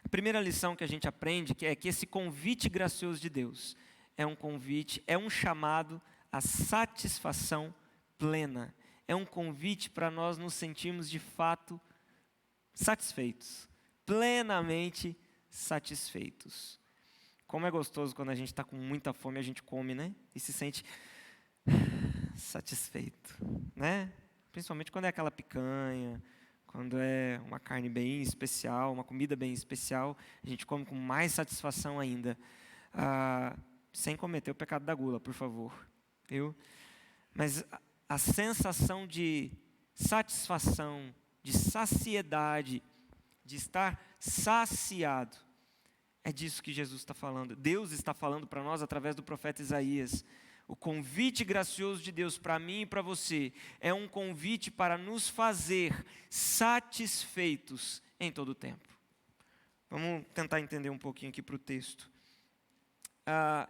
A primeira lição que a gente aprende é que esse convite gracioso de Deus é um convite, é um chamado à satisfação plena. É um convite para nós nos sentirmos de fato satisfeitos, plenamente satisfeitos. Como é gostoso quando a gente está com muita fome, a gente come, né? E se sente satisfeito, né? Principalmente quando é aquela picanha, Quando é uma carne bem especial, uma comida bem especial, a gente come com mais satisfação ainda. Sem cometer o pecado da gula, por favor. Viu? Mas a sensação de satisfação, de saciedade, de estar saciado, é disso que Jesus está falando. Deus está falando para nós através do profeta Isaías. O convite gracioso de Deus para mim e para você é um convite para nos fazer satisfeitos em todo o tempo. Vamos tentar entender um pouquinho aqui para o texto.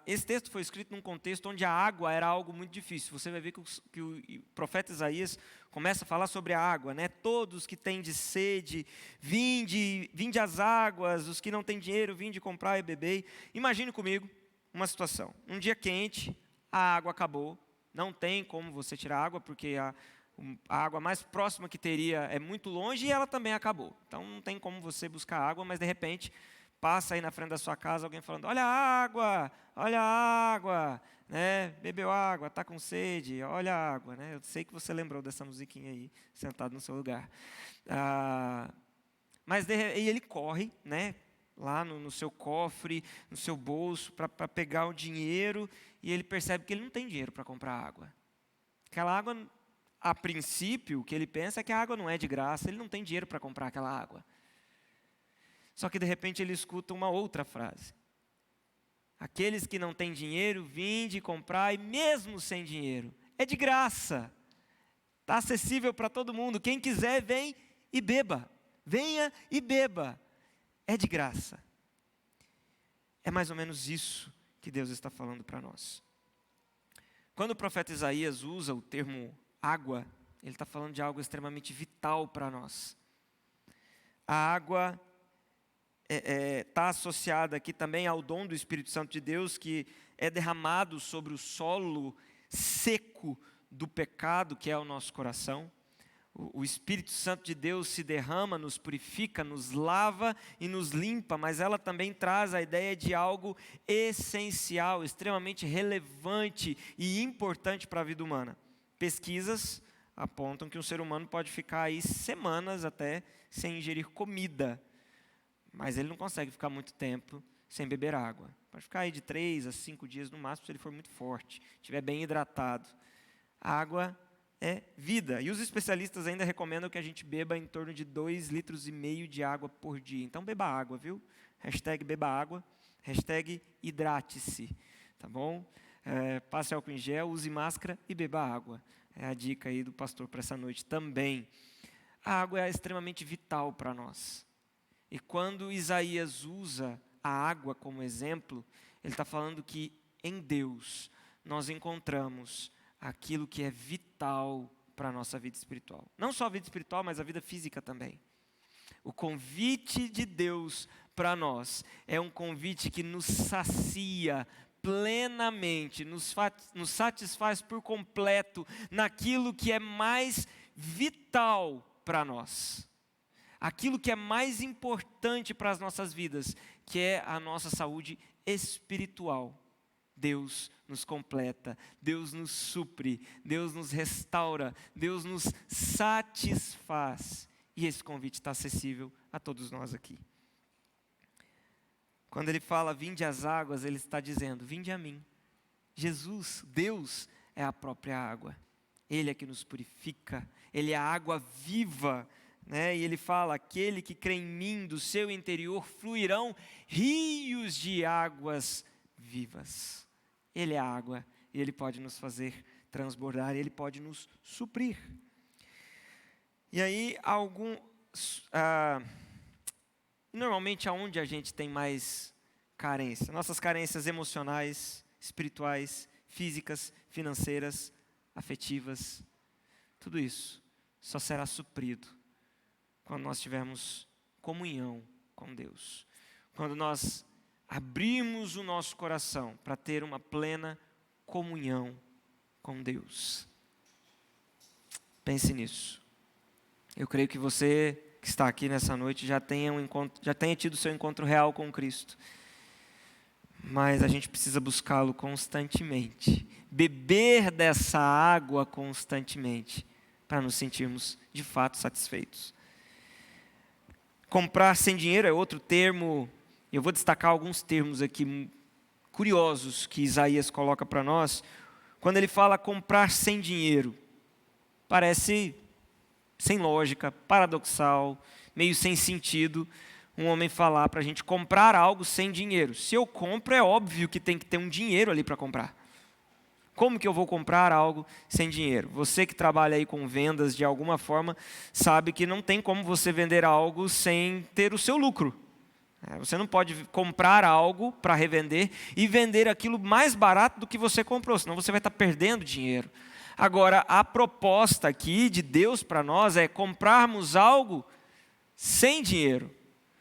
Esse texto foi escrito num contexto onde a água era algo muito difícil. Você vai ver que o profeta Isaías começa a falar sobre a água, né? Todos que têm de sede, vinde às águas, os que não têm dinheiro, vinde comprar e beber. Imagine comigo uma situação. Um dia quente, a água acabou, não tem como você tirar água, porque a água mais próxima que teria é muito longe e ela também acabou. Então não tem como você buscar água, mas de repente passa aí na frente da sua casa alguém falando, olha a água, né? Bebeu água, está com sede, olha a água. Né? Eu sei que você lembrou dessa musiquinha aí, sentado no seu lugar. E ele corre, né? Lá no seu cofre, no seu bolso, para pegar o dinheiro, e ele percebe que ele não tem dinheiro para comprar água. Aquela água, a princípio, o que ele pensa é que a água não é de graça, ele não tem dinheiro para comprar aquela água. Só que, de repente, ele escuta uma outra frase. Aqueles que não têm dinheiro, vinde comprar, e mesmo sem dinheiro, é de graça. Está acessível para todo mundo. Quem quiser, vem e beba. Venha e beba. É de graça. É mais ou menos isso que Deus está falando para nós. Quando o profeta Isaías usa o termo água, ele está falando de algo extremamente vital para nós. A água está associada aqui também ao dom do Espírito Santo de Deus, que é derramado sobre o solo seco do pecado, que é o nosso coração. O Espírito Santo de Deus se derrama, nos purifica, nos lava e nos limpa, mas ela também traz a ideia de algo essencial, extremamente relevante e importante para a vida humana. Pesquisas apontam que um ser humano pode ficar aí semanas até sem ingerir comida, mas ele não consegue ficar muito tempo sem beber água. Pode ficar aí de 3 a 5 dias no máximo, se ele for muito forte, estiver bem hidratado. A água é vida. E os especialistas ainda recomendam que a gente beba em torno de 2,5 litros de água por dia. Então beba água, viu? Hashtag beba água, hashtag hidrate-se, tá bom? Passe álcool em gel, use máscara e beba água. É a dica aí do pastor para essa noite também. A água é extremamente vital para nós. E quando Isaías usa a água como exemplo, ele está falando que em Deus nós encontramos aquilo que é vital para a nossa vida espiritual. Não só a vida espiritual, mas a vida física também. O convite de Deus para nós é um convite que nos sacia plenamente, nos satisfaz por completo naquilo que é mais vital para nós. Aquilo que é mais importante para as nossas vidas, que é a nossa saúde espiritual. Deus nos completa, Deus nos supre, Deus nos restaura, Deus nos satisfaz. E esse convite está acessível a todos nós aqui. Quando ele fala, vinde às águas, ele está dizendo, vinde a mim. Jesus, Deus, é a própria água. Ele é que nos purifica, Ele é a água viva, né? E ele fala, aquele que crê em mim, do seu interior fluirão rios de águas vivas. Ele é a água, e Ele pode nos fazer transbordar, Ele pode nos suprir. E aí, normalmente, aonde a gente tem mais carência? Nossas carências emocionais, espirituais, físicas, financeiras, afetivas, tudo isso só será suprido quando nós tivermos comunhão com Deus. Quando nós abrimos o nosso coração para ter uma plena comunhão com Deus. Pense nisso. Eu creio que você que está aqui nessa noite já tenha tido seu encontro real com Cristo. Mas a gente precisa buscá-lo constantemente. Beber dessa água constantemente, para nos sentirmos de fato satisfeitos. Comprar sem dinheiro é outro termo. Eu vou destacar alguns termos aqui curiosos que Isaías coloca para nós. Quando ele fala comprar sem dinheiro, parece sem lógica, paradoxal, meio sem sentido, um homem falar para a gente comprar algo sem dinheiro. Se eu compro, é óbvio que tem que ter um dinheiro ali para comprar. Como que eu vou comprar algo sem dinheiro? Você que trabalha aí com vendas de alguma forma, sabe que não tem como você vender algo sem ter o seu lucro. Você não pode comprar algo para revender e vender aquilo mais barato do que você comprou, senão você vai estar perdendo dinheiro. Agora, a proposta aqui de Deus para nós é comprarmos algo sem dinheiro.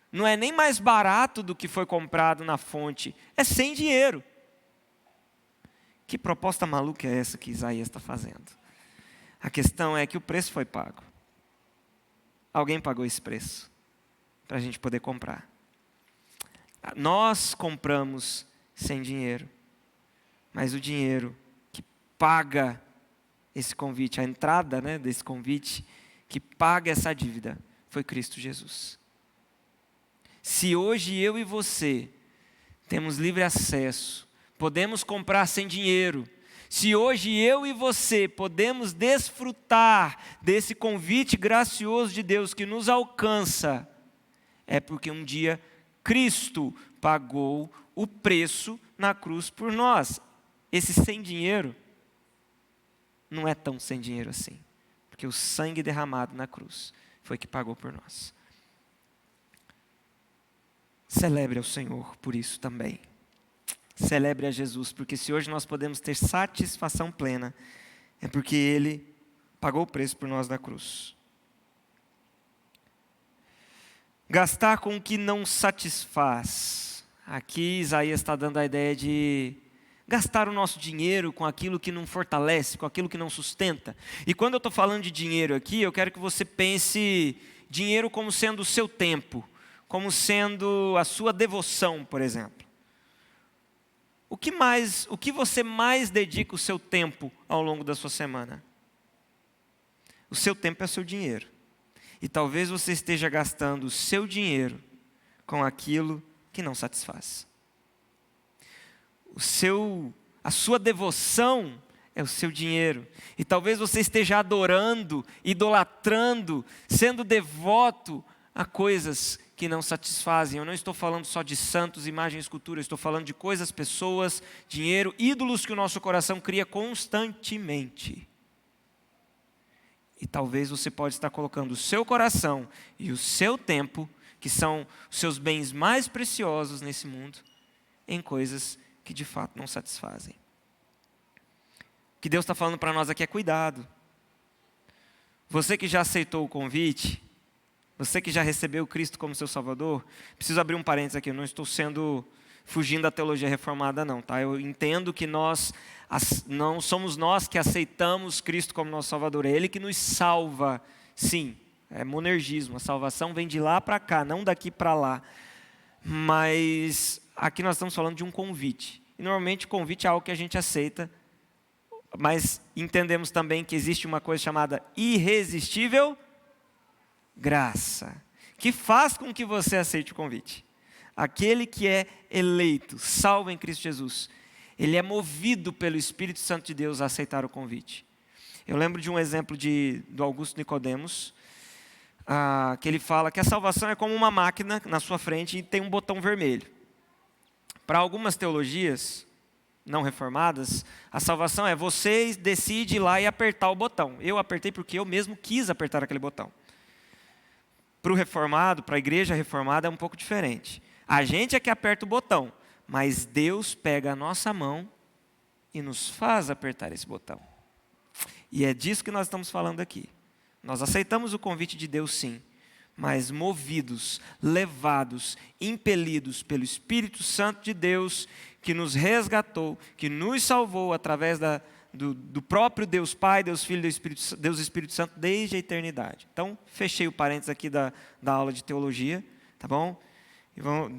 Não é nem mais barato do que foi comprado na fonte, é sem dinheiro. Que proposta maluca é essa que Isaías está fazendo? A questão é que o preço foi pago. Alguém pagou esse preço para a gente poder comprar. Nós compramos sem dinheiro, mas o dinheiro que paga esse convite, a entrada, desse convite, que paga essa dívida, foi Cristo Jesus. Se hoje eu e você temos livre acesso, podemos comprar sem dinheiro, se hoje eu e você podemos desfrutar desse convite gracioso de Deus que nos alcança, é porque um dia Cristo pagou o preço na cruz por nós. Esse sem dinheiro não é tão sem dinheiro assim, porque o sangue derramado na cruz foi que pagou por nós. Celebre ao Senhor por isso também. Celebre a Jesus, porque se hoje nós podemos ter satisfação plena, é porque Ele pagou o preço por nós na cruz. Gastar com o que não satisfaz. Aqui Isaías está dando a ideia de gastar o nosso dinheiro com aquilo que não fortalece, com aquilo que não sustenta. E quando eu estou falando de dinheiro aqui, eu quero que você pense dinheiro como sendo o seu tempo, como sendo a sua devoção, por exemplo. O que você mais dedica o seu tempo ao longo da sua semana? O seu tempo é o seu dinheiro. E talvez você esteja gastando o seu dinheiro com aquilo que não satisfaz. A sua devoção é o seu dinheiro. E talvez você esteja adorando, idolatrando, sendo devoto a coisas que não satisfazem. Eu não estou falando só de santos, imagem e escultura. Eu estou falando de coisas, pessoas, dinheiro, ídolos que o nosso coração cria constantemente. E talvez você pode estar colocando o seu coração e o seu tempo, que são os seus bens mais preciosos nesse mundo, em coisas que de fato não satisfazem. O que Deus está falando para nós aqui é cuidado. Você que já aceitou o convite, você que já recebeu Cristo como seu Salvador, preciso abrir um parênteses aqui, eu não estou fugindo da teologia reformada não, tá? Eu entendo que não somos nós que aceitamos Cristo como nosso Salvador, é Ele que nos salva, sim, é monergismo, a salvação vem de lá para cá, não daqui para lá, mas aqui nós estamos falando de um convite, e normalmente o convite é algo que a gente aceita, mas entendemos também que existe uma coisa chamada irresistível graça, que faz com que você aceite o convite. Aquele que é eleito, salvo em Cristo Jesus, ele é movido pelo Espírito Santo de Deus a aceitar o convite. Eu lembro de um exemplo do Augusto Nicodemos, que ele fala que a salvação é como uma máquina na sua frente e tem um botão vermelho. Para algumas teologias não reformadas, a salvação é você decide ir lá e apertar o botão. Eu apertei porque eu mesmo quis apertar aquele botão. Para o reformado, para a igreja reformada é um pouco diferente. A gente é que aperta o botão, mas Deus pega a nossa mão e nos faz apertar esse botão. E é disso que nós estamos falando aqui. Nós aceitamos o convite de Deus sim, mas movidos, levados, impelidos pelo Espírito Santo de Deus, que nos resgatou, que nos salvou através do próprio Deus Pai, Deus Filho, Deus Espírito Santo, desde a eternidade. Então, fechei o parênteses aqui da aula de teologia, tá bom?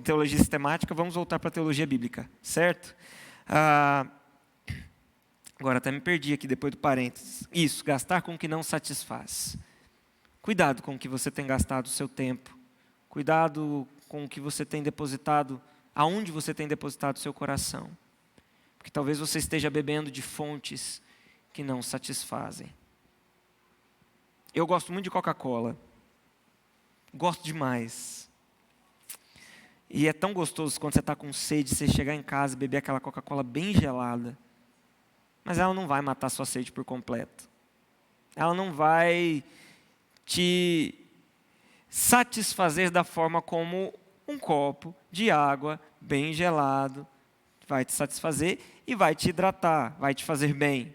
Teologia sistemática, vamos voltar para a teologia bíblica, certo? Agora até me perdi aqui depois do parênteses. Isso, gastar com o que não satisfaz. Cuidado com o que você tem gastado o seu tempo, Cuidado com o que você tem depositado, aonde você tem depositado o seu coração. Porque talvez você esteja bebendo de fontes que não satisfazem. Eu gosto muito de Coca-Cola. Gosto demais. E é tão gostoso quando você está com sede, você chegar em casa e beber aquela Coca-Cola bem gelada. Mas ela não vai matar sua sede por completo. Ela não vai te satisfazer da forma como um copo de água bem gelado vai te satisfazer e vai te hidratar, vai te fazer bem.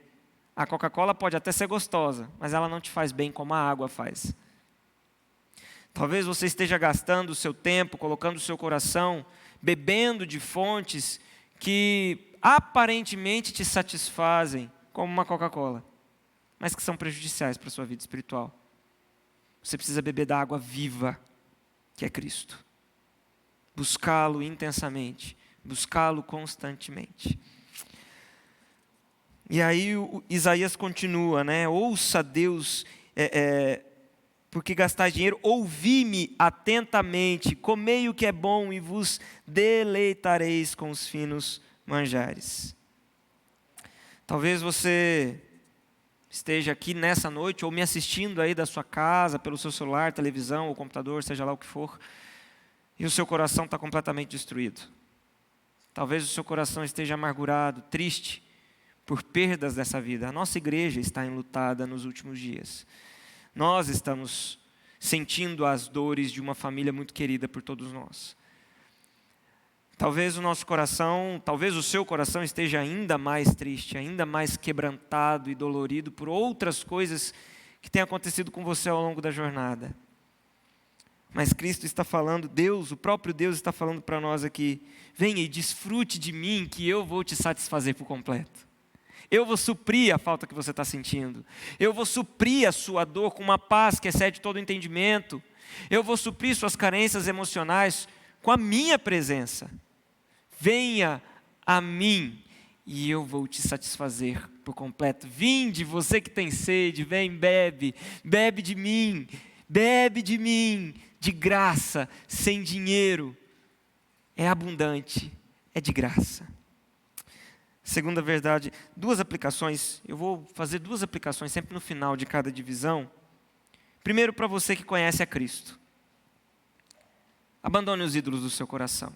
A Coca-Cola pode até ser gostosa, mas ela não te faz bem como a água faz. Talvez você esteja gastando o seu tempo, colocando o seu coração, bebendo de fontes que aparentemente te satisfazem, como uma Coca-Cola, mas que são prejudiciais para a sua vida espiritual. Você precisa beber da água viva, que é Cristo. Buscá-lo intensamente, buscá-lo constantemente. E aí Isaías continua, né? Ouça Deus, porque gastais dinheiro, ouvi-me atentamente, comei o que é bom e vos deleitareis com os finos manjares. Talvez você esteja aqui nessa noite, ou me assistindo aí da sua casa, pelo seu celular, televisão ou computador, seja lá o que for, e o seu coração está completamente destruído. Talvez o seu coração esteja amargurado, triste, por perdas dessa vida. A nossa igreja está enlutada nos últimos dias. Nós estamos sentindo as dores de uma família muito querida por todos nós. Talvez o nosso coração, talvez o seu coração esteja ainda mais triste, ainda mais quebrantado e dolorido por outras coisas que têm acontecido com você ao longo da jornada. Mas Cristo está falando, Deus, o próprio Deus está falando para nós aqui: venha e desfrute de mim, que eu vou te satisfazer por completo. Eu vou suprir a falta que você está sentindo. Eu vou suprir a sua dor com uma paz que excede todo o entendimento. Eu vou suprir suas carências emocionais com a minha presença. Venha a mim e eu vou te satisfazer por completo. Vinde, você que tem sede, vem, bebe de mim, de graça, sem dinheiro. É abundante, é de graça. Segunda verdade, duas aplicações. Eu vou fazer duas aplicações sempre no final de cada divisão. Primeiro, para você que conhece a Cristo. Abandone os ídolos do seu coração.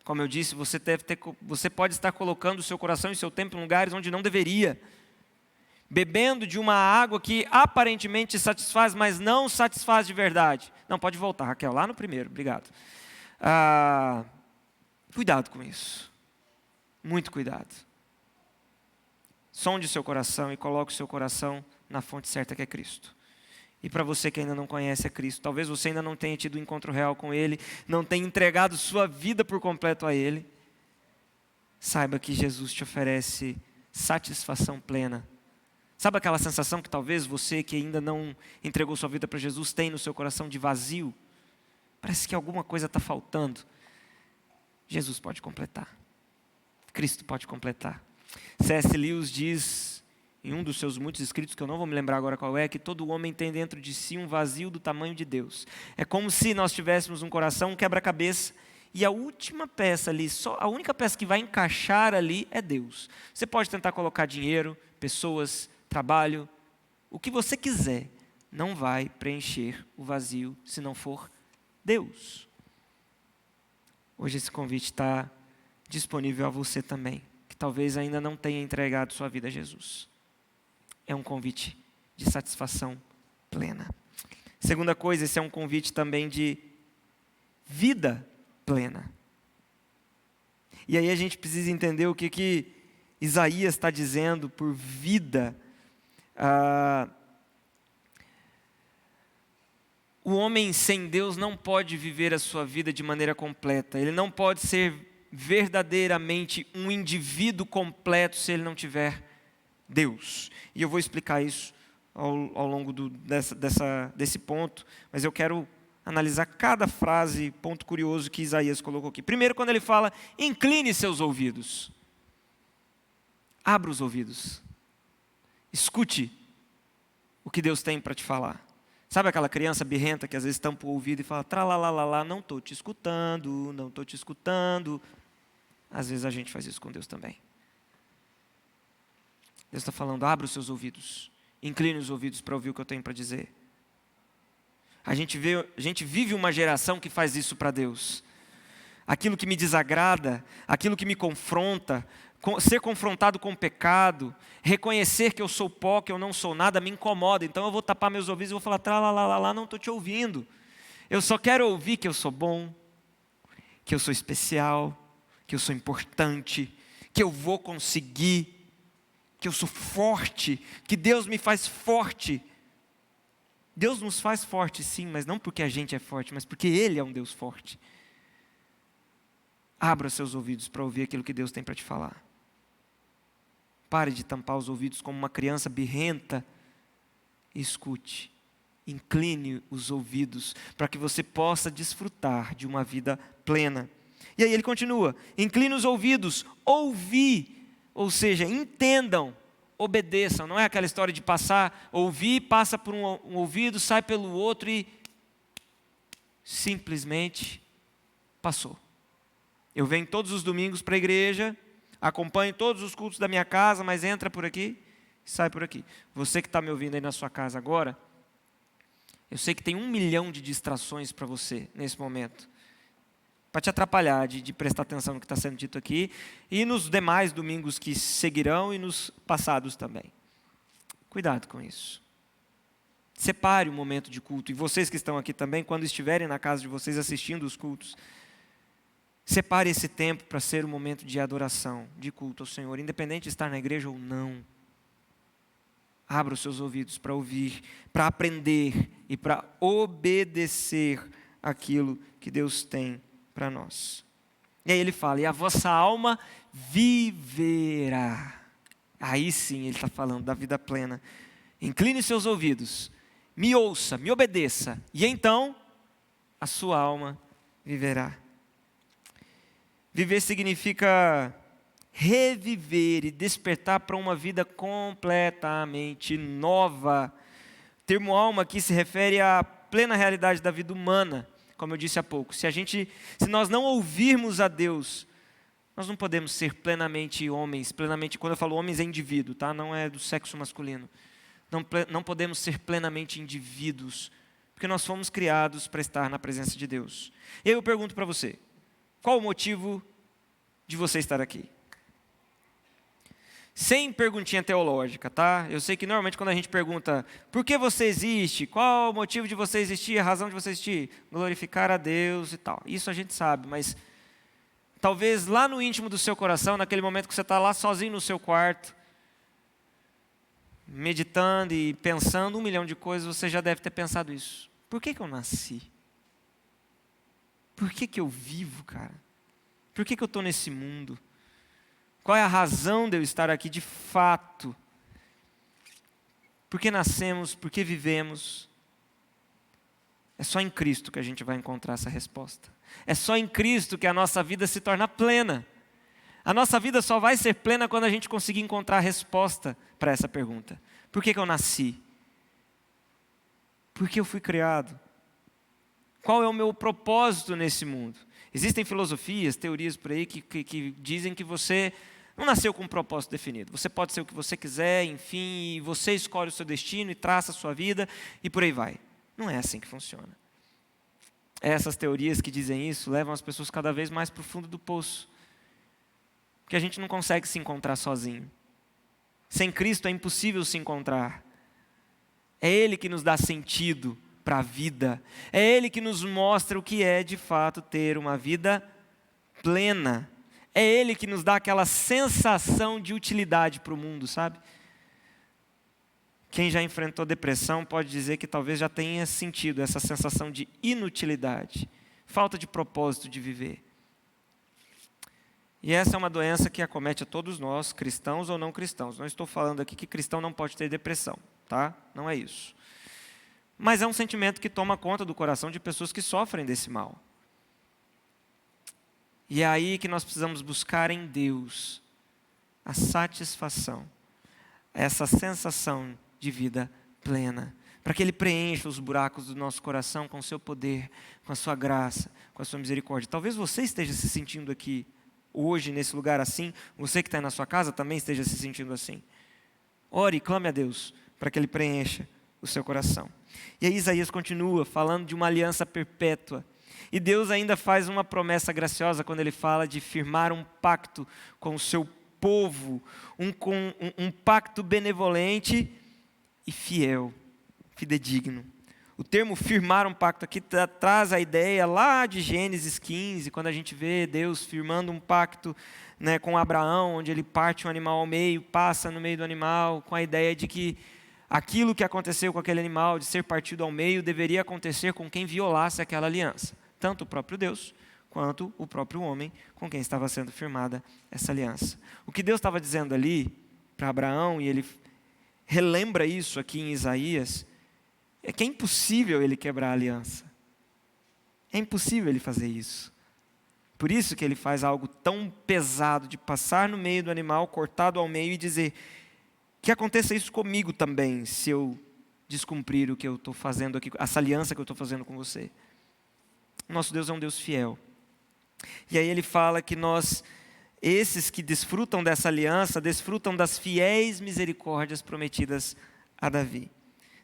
Como eu disse, você pode estar colocando o seu coração e o seu tempo em lugares onde não deveria. Bebendo de uma água que aparentemente satisfaz, mas não satisfaz de verdade. Não, pode voltar, Raquel, lá no primeiro, obrigado. Cuidado com isso. Muito cuidado. Sonde o seu coração e coloque o seu coração na fonte certa, que é Cristo. E para você que ainda não conhece a Cristo, talvez você ainda não tenha tido um encontro real com Ele, não tenha entregado sua vida por completo a Ele, saiba que Jesus te oferece satisfação plena. Sabe aquela sensação que talvez você que ainda não entregou sua vida para Jesus tem no seu coração de vazio? Parece que alguma coisa está faltando. Jesus pode completar. Cristo pode completar. C.S. Lewis diz, em um dos seus muitos escritos, que eu não vou me lembrar agora qual é, que todo homem tem dentro de si um vazio do tamanho de Deus. É como se nós tivéssemos um coração, um quebra-cabeça, e a última peça ali, só a única peça que vai encaixar ali é Deus. Você pode tentar colocar dinheiro, pessoas, trabalho, o que você quiser, não vai preencher o vazio se não for Deus. Hoje esse convite está disponível a você também, que talvez ainda não tenha entregado sua vida a Jesus. É um convite de satisfação plena. Segunda coisa, esse é um convite também de vida plena. E aí a gente precisa entender o que Isaías está dizendo por vida. O homem sem Deus não pode viver a sua vida de maneira completa. Ele não pode ser verdadeiramente um indivíduo completo se ele não tiver Deus. E eu vou explicar isso ao longo desse ponto, mas eu quero analisar cada frase, ponto curioso que Isaías colocou aqui. Primeiro, quando ele fala, incline seus ouvidos. Abra os ouvidos. Escute o que Deus tem para te falar. Sabe aquela criança birrenta que às vezes tampa o ouvido e fala, tralalalala, não estou te escutando, não estou te escutando. Às vezes a gente faz isso com Deus também. Deus está falando, abra os seus ouvidos, incline os ouvidos para ouvir o que eu tenho para dizer. A gente vive uma geração que faz isso para Deus. Aquilo que me desagrada, aquilo que me confronta, ser confrontado com o pecado, reconhecer que eu sou pó, que eu não sou nada, me incomoda. Então eu vou tapar meus ouvidos e vou falar, tralalala, não estou te ouvindo. Eu só quero ouvir que eu sou bom, que eu sou especial, que eu sou importante, que eu vou conseguir, que eu sou forte, que Deus me faz forte. Deus nos faz forte, sim, mas não porque a gente é forte, mas porque Ele é um Deus forte. Abra seus ouvidos para ouvir aquilo que Deus tem para te falar. Pare de tampar os ouvidos como uma criança birrenta. Escute, incline os ouvidos para que você possa desfrutar de uma vida plena. E aí ele continua, incline os ouvidos, ouvi, ou seja, entendam, obedeçam. Não é aquela história de passar, ouvir, passa por um ouvido, sai pelo outro e simplesmente passou. Eu venho todos os domingos para a igreja, acompanho todos os cultos da minha casa, mas entra por aqui e sai por aqui. Você que está me ouvindo aí na sua casa agora, eu sei que tem 1 milhão de distrações para você nesse momento, para te atrapalhar de prestar atenção no que está sendo dito aqui, e nos demais domingos que seguirão e nos passados também. Cuidado com isso. Separe um momento de culto, e vocês que estão aqui também, quando estiverem na casa de vocês assistindo os cultos, separe esse tempo para ser um momento de adoração, de culto ao Senhor, independente de estar na igreja ou não. Abra os seus ouvidos para ouvir, para aprender e para obedecer aquilo que Deus tem para nós. E aí ele fala, e a vossa alma viverá. Aí sim ele está falando da vida plena. Incline seus ouvidos, me ouça, me obedeça, e então a sua alma viverá. Viver significa reviver e despertar para uma vida completamente nova. O termo alma aqui se refere à plena realidade da vida humana, como eu disse há pouco. Se nós não ouvirmos a Deus, nós não podemos ser plenamente homens, quando eu falo homens é indivíduo, tá? Não é do sexo masculino. Não podemos ser plenamente indivíduos, porque nós fomos criados para estar na presença de Deus. E aí eu pergunto para você, qual o motivo de você estar aqui? Sem perguntinha teológica, tá? Eu sei que normalmente quando a gente pergunta por que você existe, qual o motivo de você existir, a razão de você existir, glorificar a Deus e tal. Isso a gente sabe, mas talvez lá no íntimo do seu coração, naquele momento que você está lá sozinho no seu quarto, meditando e pensando 1 milhão de coisas, você já deve ter pensado isso. Por que eu nasci? Por que eu vivo, cara? Por que eu estou nesse mundo? Qual é a razão de eu estar aqui de fato? Por que nascemos? Por que vivemos? É só em Cristo que a gente vai encontrar essa resposta. É só em Cristo que a nossa vida se torna plena. A nossa vida só vai ser plena quando a gente conseguir encontrar a resposta para essa pergunta. Por que eu nasci? Por que eu fui criado? Qual é o meu propósito nesse mundo? Existem filosofias, teorias por aí que dizem que você não nasceu com um propósito definido. Você pode ser o que você quiser, enfim, e você escolhe o seu destino e traça a sua vida e por aí vai. Não é assim que funciona. Essas teorias que dizem isso levam as pessoas cada vez mais para o fundo do poço. Porque a gente não consegue se encontrar sozinho. Sem Cristo é impossível se encontrar. É Ele que nos dá sentido para a vida. É Ele que nos mostra o que é de fato ter uma vida plena. É Ele que nos dá aquela sensação de utilidade para o mundo, sabe? Quem já enfrentou depressão pode dizer que talvez já tenha sentido essa sensação de inutilidade, falta de propósito de viver. E essa é uma doença que acomete a todos nós, cristãos ou não cristãos. Não estou falando aqui que cristão não pode ter depressão, tá? Não é isso. Mas é um sentimento que toma conta do coração de pessoas que sofrem desse mal. E é aí que nós precisamos buscar em Deus a satisfação, essa sensação de vida plena, para que Ele preencha os buracos do nosso coração com o seu poder, com a sua graça, com a sua misericórdia. Talvez você esteja se sentindo aqui hoje, nesse lugar assim, você que está na sua casa também esteja se sentindo assim. Ore e clame a Deus para que Ele preencha o seu coração. E aí Isaías continua falando de uma aliança perpétua. E Deus ainda faz uma promessa graciosa quando Ele fala de firmar um pacto com o seu povo, um pacto benevolente e fiel, fidedigno. O termo firmar um pacto aqui traz a ideia lá de Gênesis 15, quando a gente vê Deus firmando um pacto, né, com Abraão, onde ele parte um animal ao meio, passa no meio do animal, com a ideia de que aquilo que aconteceu com aquele animal, de ser partido ao meio, deveria acontecer com quem violasse aquela aliança. Tanto o próprio Deus, quanto o próprio homem com quem estava sendo firmada essa aliança. O que Deus estava dizendo ali para Abraão, e ele relembra isso aqui em Isaías, é que é impossível ele quebrar a aliança. É impossível ele fazer isso. Por isso que ele faz algo tão pesado de passar no meio do animal, cortado ao meio e dizer que aconteça isso comigo também, se eu descumprir o que eu estou fazendo aqui, essa aliança que eu estou fazendo com você. Nosso Deus é um Deus fiel. E aí ele fala que nós, esses que desfrutam dessa aliança, desfrutam das fiéis misericórdias prometidas a Davi.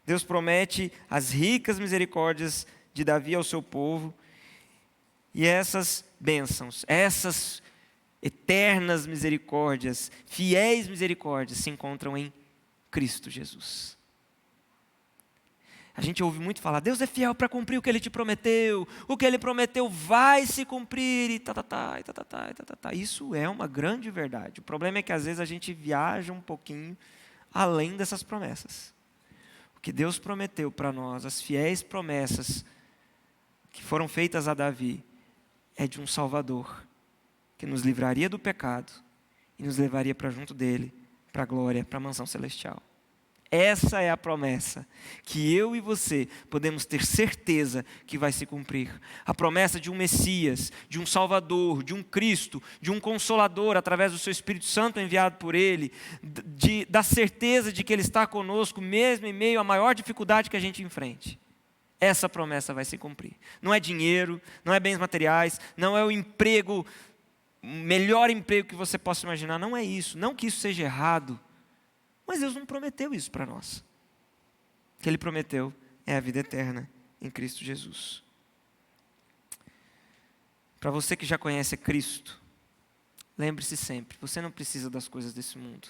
Deus promete as ricas misericórdias de Davi ao seu povo, e essas bênçãos, essas eternas misericórdias, fiéis misericórdias, se encontram em Cristo Jesus. A gente ouve muito falar, Deus é fiel para cumprir o que Ele te prometeu, o que Ele prometeu vai se cumprir, e tá. Isso é uma grande verdade. O problema é que às vezes a gente viaja um pouquinho além dessas promessas. O que Deus prometeu para nós, as fiéis promessas que foram feitas a Davi, é de um Salvador, que nos livraria do pecado e nos levaria para junto dEle, para a glória, para a mansão celestial. Essa é a promessa que eu e você podemos ter certeza que vai se cumprir. A promessa de um Messias, de um Salvador, de um Cristo, de um Consolador através do seu Espírito Santo enviado por Ele, da certeza de que Ele está conosco mesmo em meio à maior dificuldade que a gente enfrente. Essa promessa vai se cumprir. Não é dinheiro, não é bens materiais, não é o emprego, o melhor emprego que você possa imaginar. Não é isso, não que isso seja errado. Mas Deus não prometeu isso para nós. O que Ele prometeu é a vida eterna em Cristo Jesus. Para você que já conhece Cristo, lembre-se sempre, você não precisa das coisas desse mundo.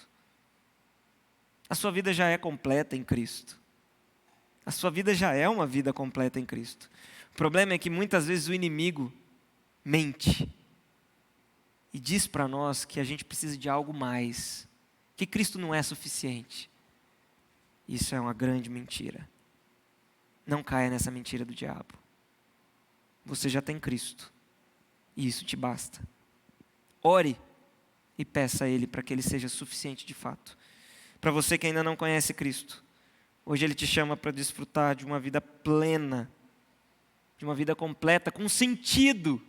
A sua vida já é completa em Cristo. A sua vida já é uma vida completa em Cristo. O problema é que muitas vezes o inimigo mente e diz para nós que a gente precisa de algo mais, que Cristo não é suficiente. Isso é uma grande mentira. Não caia nessa mentira do diabo. Você já tem Cristo, e isso te basta. Ore e peça a Ele para que Ele seja suficiente de fato. Para você que ainda não conhece Cristo, hoje Ele te chama para desfrutar de uma vida plena, de uma vida completa, com sentido.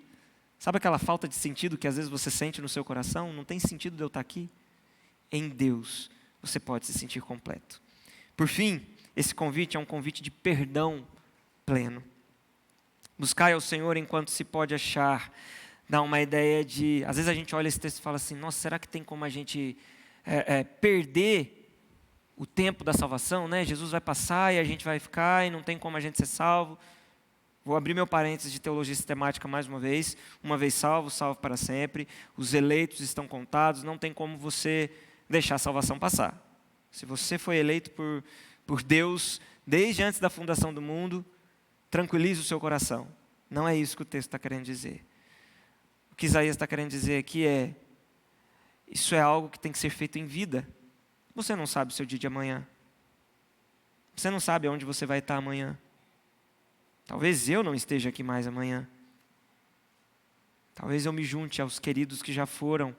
Sabe aquela falta de sentido que às vezes você sente no seu coração? Não tem sentido de eu estar aqui? Em Deus, você pode se sentir completo. Por fim, esse convite é um convite de perdão pleno. Buscai ao Senhor enquanto se pode achar. Dá uma ideia de... Às vezes a gente olha esse texto e fala assim, nossa, será que tem como a gente perder o tempo da salvação, né? Jesus vai passar e a gente vai ficar e não tem como a gente ser salvo. Vou abrir meu parênteses de teologia sistemática mais uma vez salvo, salvo para sempre. Os eleitos estão contados, não tem como você deixar a salvação passar. Se você foi eleito por Deus desde antes da fundação do mundo, tranquilize o seu coração. Não é isso que o texto está querendo dizer. O que Isaías está querendo dizer aqui é, isso é algo que tem que ser feito em vida. Você não sabe o seu dia de amanhã. Você não sabe aonde você vai estar amanhã. Talvez eu não esteja aqui mais amanhã. Talvez eu me junte aos queridos que já foram.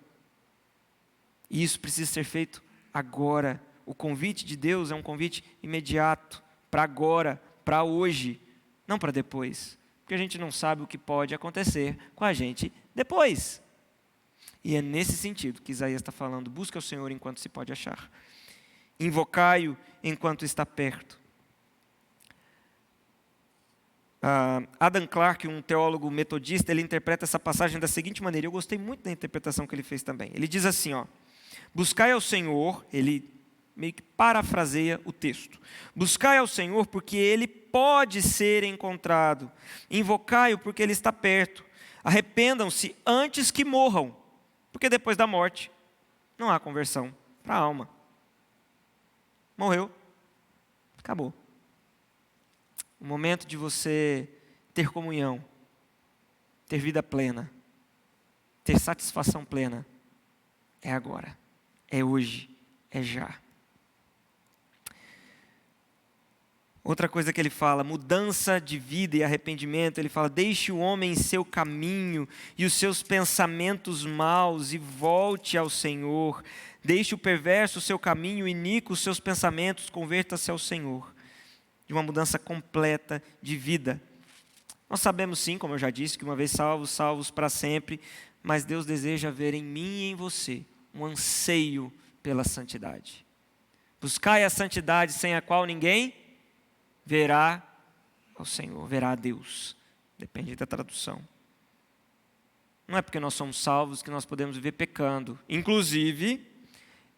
E isso precisa ser feito agora. O convite de Deus é um convite imediato, para agora, para hoje, não para depois. Porque a gente não sabe o que pode acontecer com a gente depois. E é nesse sentido que Isaías está falando, busca o Senhor enquanto se pode achar. Invocai-o enquanto está perto. Adam Clarke, um teólogo metodista, ele interpreta essa passagem da seguinte maneira. Eu gostei muito da interpretação que ele fez também. Ele diz assim, buscai ao Senhor, ele meio que parafraseia o texto. Buscai ao Senhor porque Ele pode ser encontrado. Invocai-o porque Ele está perto. Arrependam-se antes que morram, porque depois da morte não há conversão para a alma. Morreu, acabou. O momento de você ter comunhão, ter vida plena, ter satisfação plena, é agora, é hoje, é já. Outra coisa que ele fala, mudança de vida e arrependimento, ele fala, deixe o homem em seu caminho e os seus pensamentos maus e volte ao Senhor. Deixe o perverso o seu caminho, iníquo os seus pensamentos, converta-se ao Senhor. De uma mudança completa de vida. Nós sabemos sim, como eu já disse, que uma vez salvos, salvos para sempre, mas Deus deseja ver em mim e em você um anseio pela santidade. Buscai a santidade sem a qual ninguém verá ao Senhor, verá a Deus. Depende da tradução. Não é porque nós somos salvos que nós podemos viver pecando. Inclusive,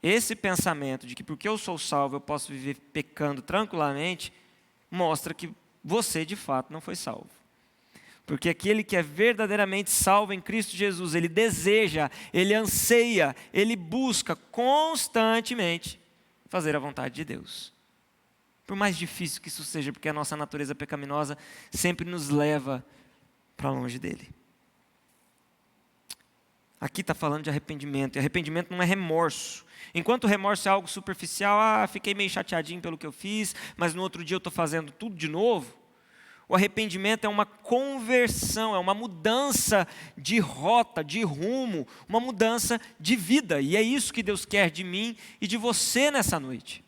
esse pensamento de que porque eu sou salvo eu posso viver pecando tranquilamente, mostra que você de fato não foi salvo. Porque aquele que é verdadeiramente salvo em Cristo Jesus, ele deseja, ele anseia, ele busca constantemente fazer a vontade de Deus. Por mais difícil que isso seja, porque a nossa natureza pecaminosa sempre nos leva para longe dele. Aqui está falando de arrependimento, e arrependimento não é remorso. Enquanto o remorso é algo superficial, fiquei meio chateadinho pelo que eu fiz, mas no outro dia eu estou fazendo tudo de novo. O arrependimento é uma conversão, é uma mudança de rota, de rumo, uma mudança de vida. E é isso que Deus quer de mim e de você nessa noite.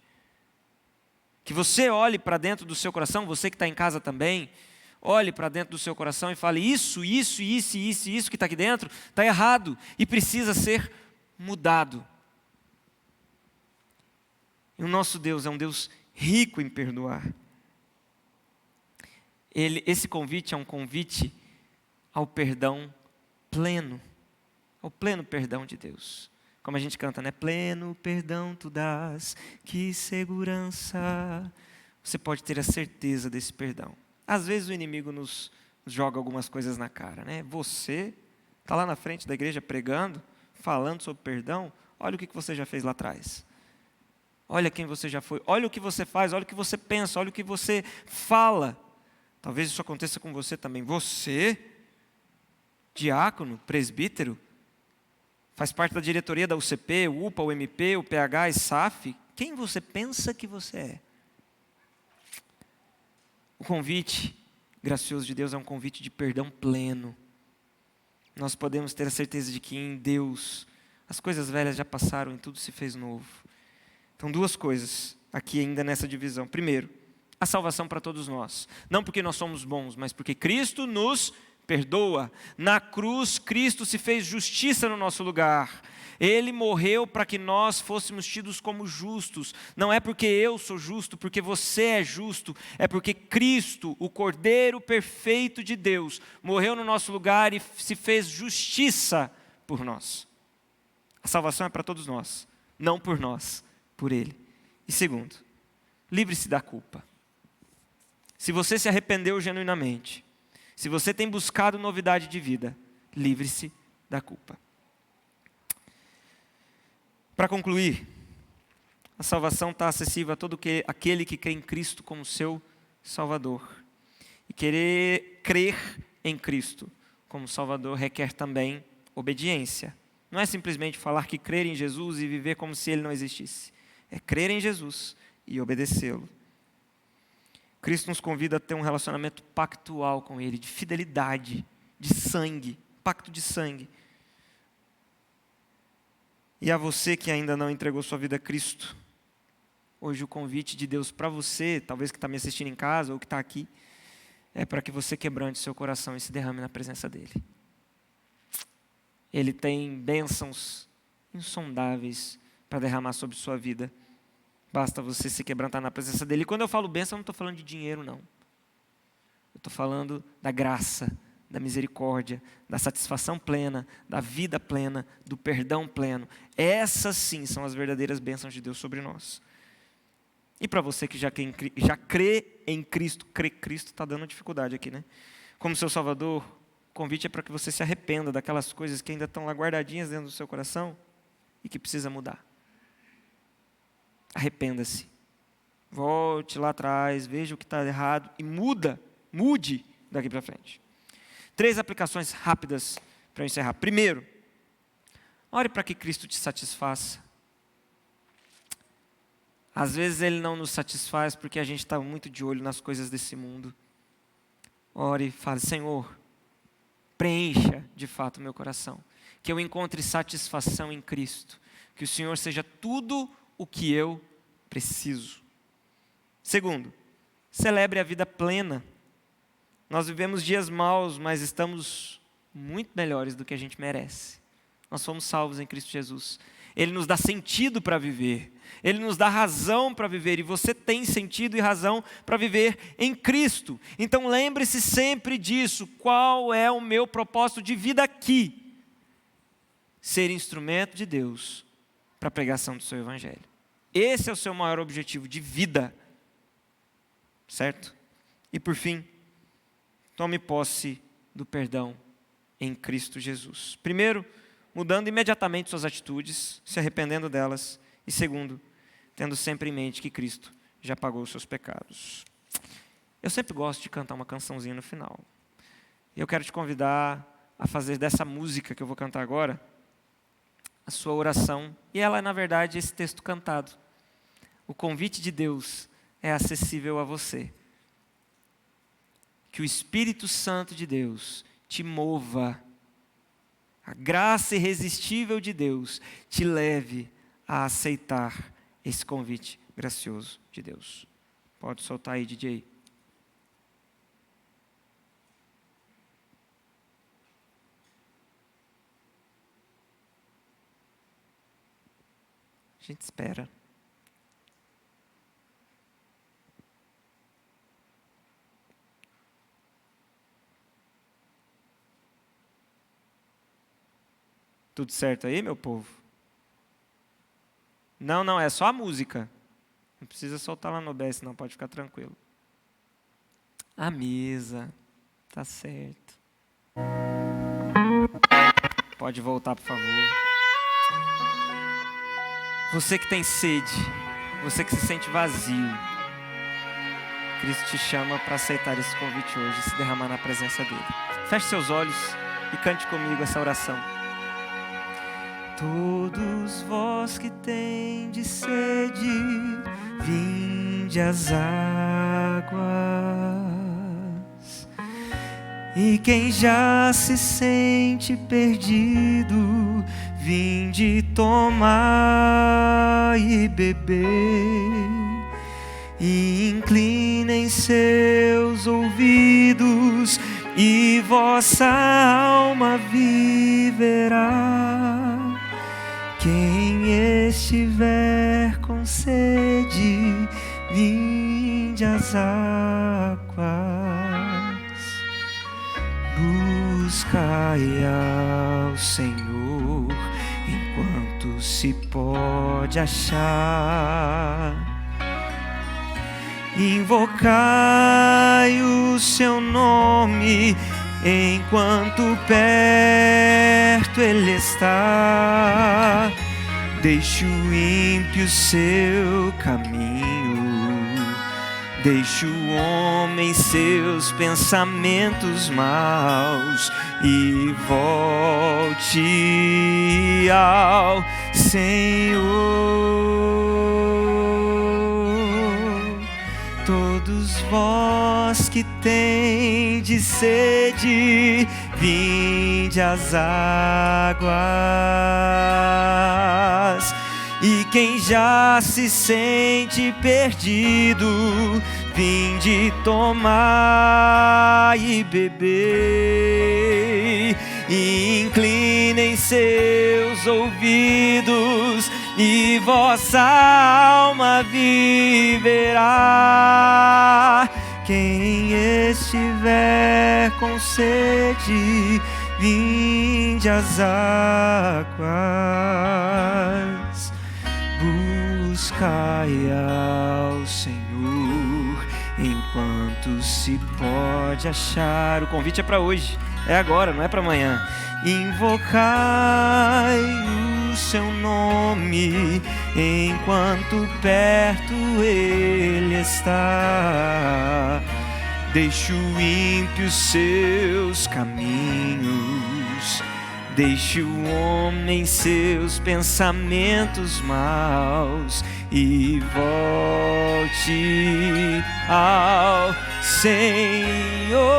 Que você olhe para dentro do seu coração, você que está em casa também, olhe para dentro do seu coração e fale, isso que está aqui dentro está errado e precisa ser mudado. E o nosso Deus é um Deus rico em perdoar. Esse convite é um convite ao perdão pleno, ao pleno perdão de Deus. Como a gente canta, né? Pleno perdão tu dás, que segurança. Você pode ter a certeza desse perdão. Às vezes o inimigo nos joga algumas coisas na cara, né? Você está lá na frente da igreja pregando, falando sobre perdão, olha o que você já fez lá atrás. Olha quem você já foi, olha o que você faz, olha o que você pensa, olha o que você fala. Talvez isso aconteça com você também. Você, diácono, presbítero, faz parte da diretoria da UCP, o UPA, o MP, o PH e SAF. Quem você pensa que você é? O convite gracioso de Deus é um convite de perdão pleno. Nós podemos ter a certeza de que em Deus as coisas velhas já passaram e tudo se fez novo. Então, duas coisas aqui ainda nessa divisão. Primeiro, a salvação para todos nós. Não porque nós somos bons, mas porque Cristo nos perdoa. Na cruz, Cristo se fez justiça no nosso lugar. Ele morreu para que nós fôssemos tidos como justos. Não é porque eu sou justo, porque você é justo. É porque Cristo, o Cordeiro perfeito de Deus, morreu no nosso lugar e se fez justiça por nós. A salvação é para todos nós. Não por nós, por Ele. E segundo, livre-se da culpa. Se você se arrependeu genuinamente, se você tem buscado novidade de vida, livre-se da culpa. Para concluir, a salvação está acessível a todo aquele que crê em Cristo como seu Salvador. E crer em Cristo como Salvador requer também obediência. Não é simplesmente falar que crer em Jesus e viver como se Ele não existisse. É crer em Jesus e obedecê-lo. Cristo nos convida a ter um relacionamento pactual com Ele, de fidelidade, de sangue, pacto de sangue. E a você que ainda não entregou sua vida a Cristo, hoje o convite de Deus para você, talvez que está me assistindo em casa ou que está aqui, é para que você quebrante seu coração e se derrame na presença dEle. Ele tem bênçãos insondáveis para derramar sobre sua vida. Basta você se quebrantar na presença dEle. E quando eu falo bênção, eu não estou falando de dinheiro, não. Eu estou falando da graça, da misericórdia, da satisfação plena, da vida plena, do perdão pleno. Essas sim são as verdadeiras bênçãos de Deus sobre nós. E para você que já crê em Cristo, Cristo está dando dificuldade aqui, né? Como seu Salvador, o convite é para que você se arrependa daquelas coisas que ainda estão lá guardadinhas dentro do seu coração e que precisa mudar. Arrependa-se. Volte lá atrás, veja o que está errado e mude daqui para frente. 3 aplicações rápidas para eu encerrar. Primeiro, ore para que Cristo te satisfaça. Às vezes Ele não nos satisfaz porque a gente está muito de olho nas coisas desse mundo. Ore e fale: Senhor, preencha de fato o meu coração. Que eu encontre satisfação em Cristo. Que o Senhor seja tudo o que eu preciso. Segundo, celebre a vida plena. Nós vivemos dias maus, mas estamos muito melhores do que a gente merece. Nós fomos salvos em Cristo Jesus. Ele nos dá sentido para viver. Ele nos dá razão para viver. E você tem sentido e razão para viver em Cristo. Então lembre-se sempre disso. Qual é o meu propósito de vida aqui? Ser instrumento de Deus para a pregação do seu Evangelho. Esse é o seu maior objetivo de vida. Certo? E por fim, tome posse do perdão em Cristo Jesus. Primeiro, mudando imediatamente suas atitudes, se arrependendo delas. E segundo, tendo sempre em mente que Cristo já pagou os seus pecados. Eu sempre gosto de cantar uma cançãozinha no final. E eu quero te convidar a fazer dessa música que eu vou cantar agora a sua oração. E ela é, na verdade, esse texto cantado. O convite de Deus é acessível a você. Que o Espírito Santo de Deus te mova. A graça irresistível de Deus te leve a aceitar esse convite gracioso de Deus. Pode soltar aí, DJ. A gente espera. Tudo certo aí, meu povo? Não, é só a música. Não precisa soltar lá no OBS, não, pode ficar tranquilo. A mesa, tá certo. Pode voltar, por favor. Você que tem sede, você que se sente vazio, Cristo te chama para aceitar esse convite hoje e se derramar na presença dele. Feche seus olhos e cante comigo essa oração. Todos vós que tendes sede, vinde às águas. E quem já se sente perdido, vinde tomar e beber. E inclinem seus ouvidos, e vossa alma viverá. Quem estiver com sede, vinde às águas. Buscai ao Senhor enquanto se pode achar. Invocai o seu nome enquanto perto ele está. Deixe o ímpio seu caminho, deixe o homem seus pensamentos maus e volte ao Senhor. Todos vós que tendes sede, vinde às águas. E quem já se sente perdido, vinde tomar e beber. E inclinem seus ouvidos, e vossa alma viverá. Quem estiver com sede, vinde às águas. Buscai ao Senhor enquanto se pode achar. O convite é para hoje, é agora, não é para amanhã. Invocai o seu nome enquanto perto ele está. Deixe o ímpio seus caminhos, deixe o homem seus pensamentos maus e volte ao Senhor.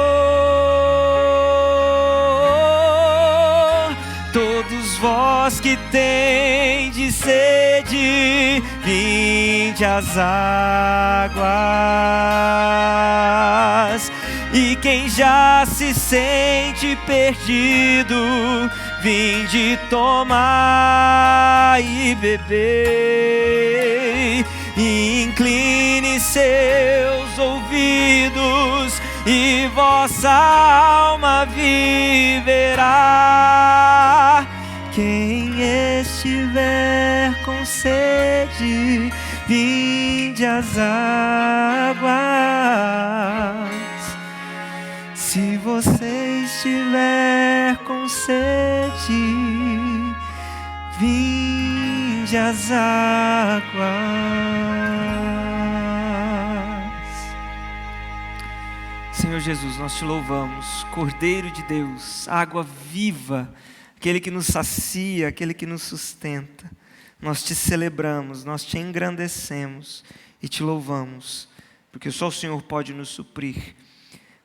Todos vós que tendes sede, vinde às águas. E quem já se sente perdido, vinde tomar e beber. Incline seus ouvidos e vossa alma viverá. Quem estiver com sede, vinde às águas. Se você estiver com sede, vinde às águas. Senhor Jesus, nós te louvamos, Cordeiro de Deus, água viva, aquele que nos sacia, aquele que nos sustenta. Nós te celebramos, nós te engrandecemos e te louvamos, porque só o Senhor pode nos suprir.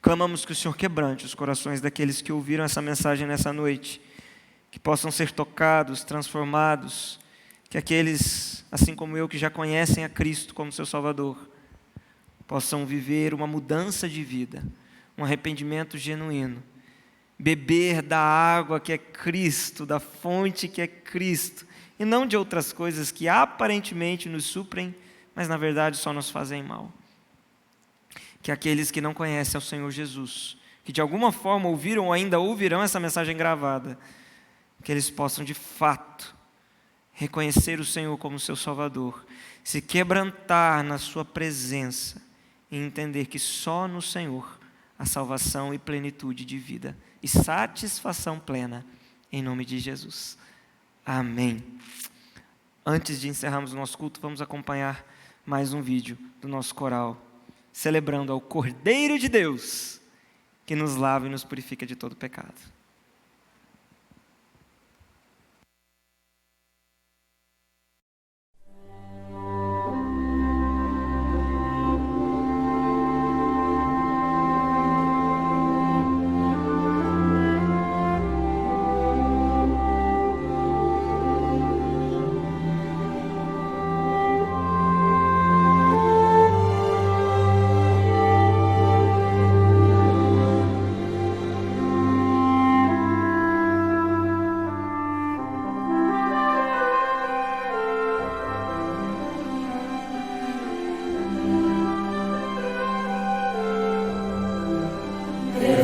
Clamamos que o Senhor quebrante os corações daqueles que ouviram essa mensagem nessa noite, que possam ser tocados, transformados, que aqueles, assim como eu, que já conhecem a Cristo como seu Salvador, possam viver uma mudança de vida, um arrependimento genuíno, beber da água que é Cristo, da fonte que é Cristo, e não de outras coisas que aparentemente nos suprem, mas na verdade só nos fazem mal. Que aqueles que não conhecem ao Senhor Jesus, que de alguma forma ouviram ou ainda ouvirão essa mensagem gravada, que eles possam de fato reconhecer o Senhor como seu Salvador, se quebrantar na sua presença e entender que só no Senhor há salvação e plenitude de vida e satisfação plena, em nome de Jesus. Amém. Antes de encerrarmos o nosso culto, vamos acompanhar mais um vídeo do nosso coral, celebrando ao Cordeiro de Deus, que nos lava e nos purifica de todo pecado.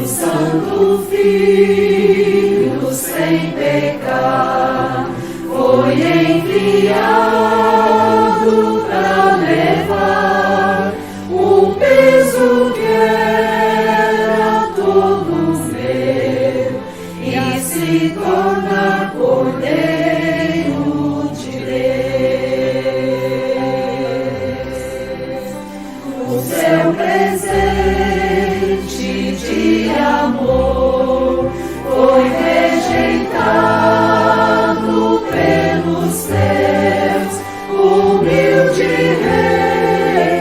Santo Filho sem pecar foi enviado para levar o peso que era todo meu e se tornar Cordeiro de Deus. O seu presente de amor foi rejeitado pelos seus, humilde rei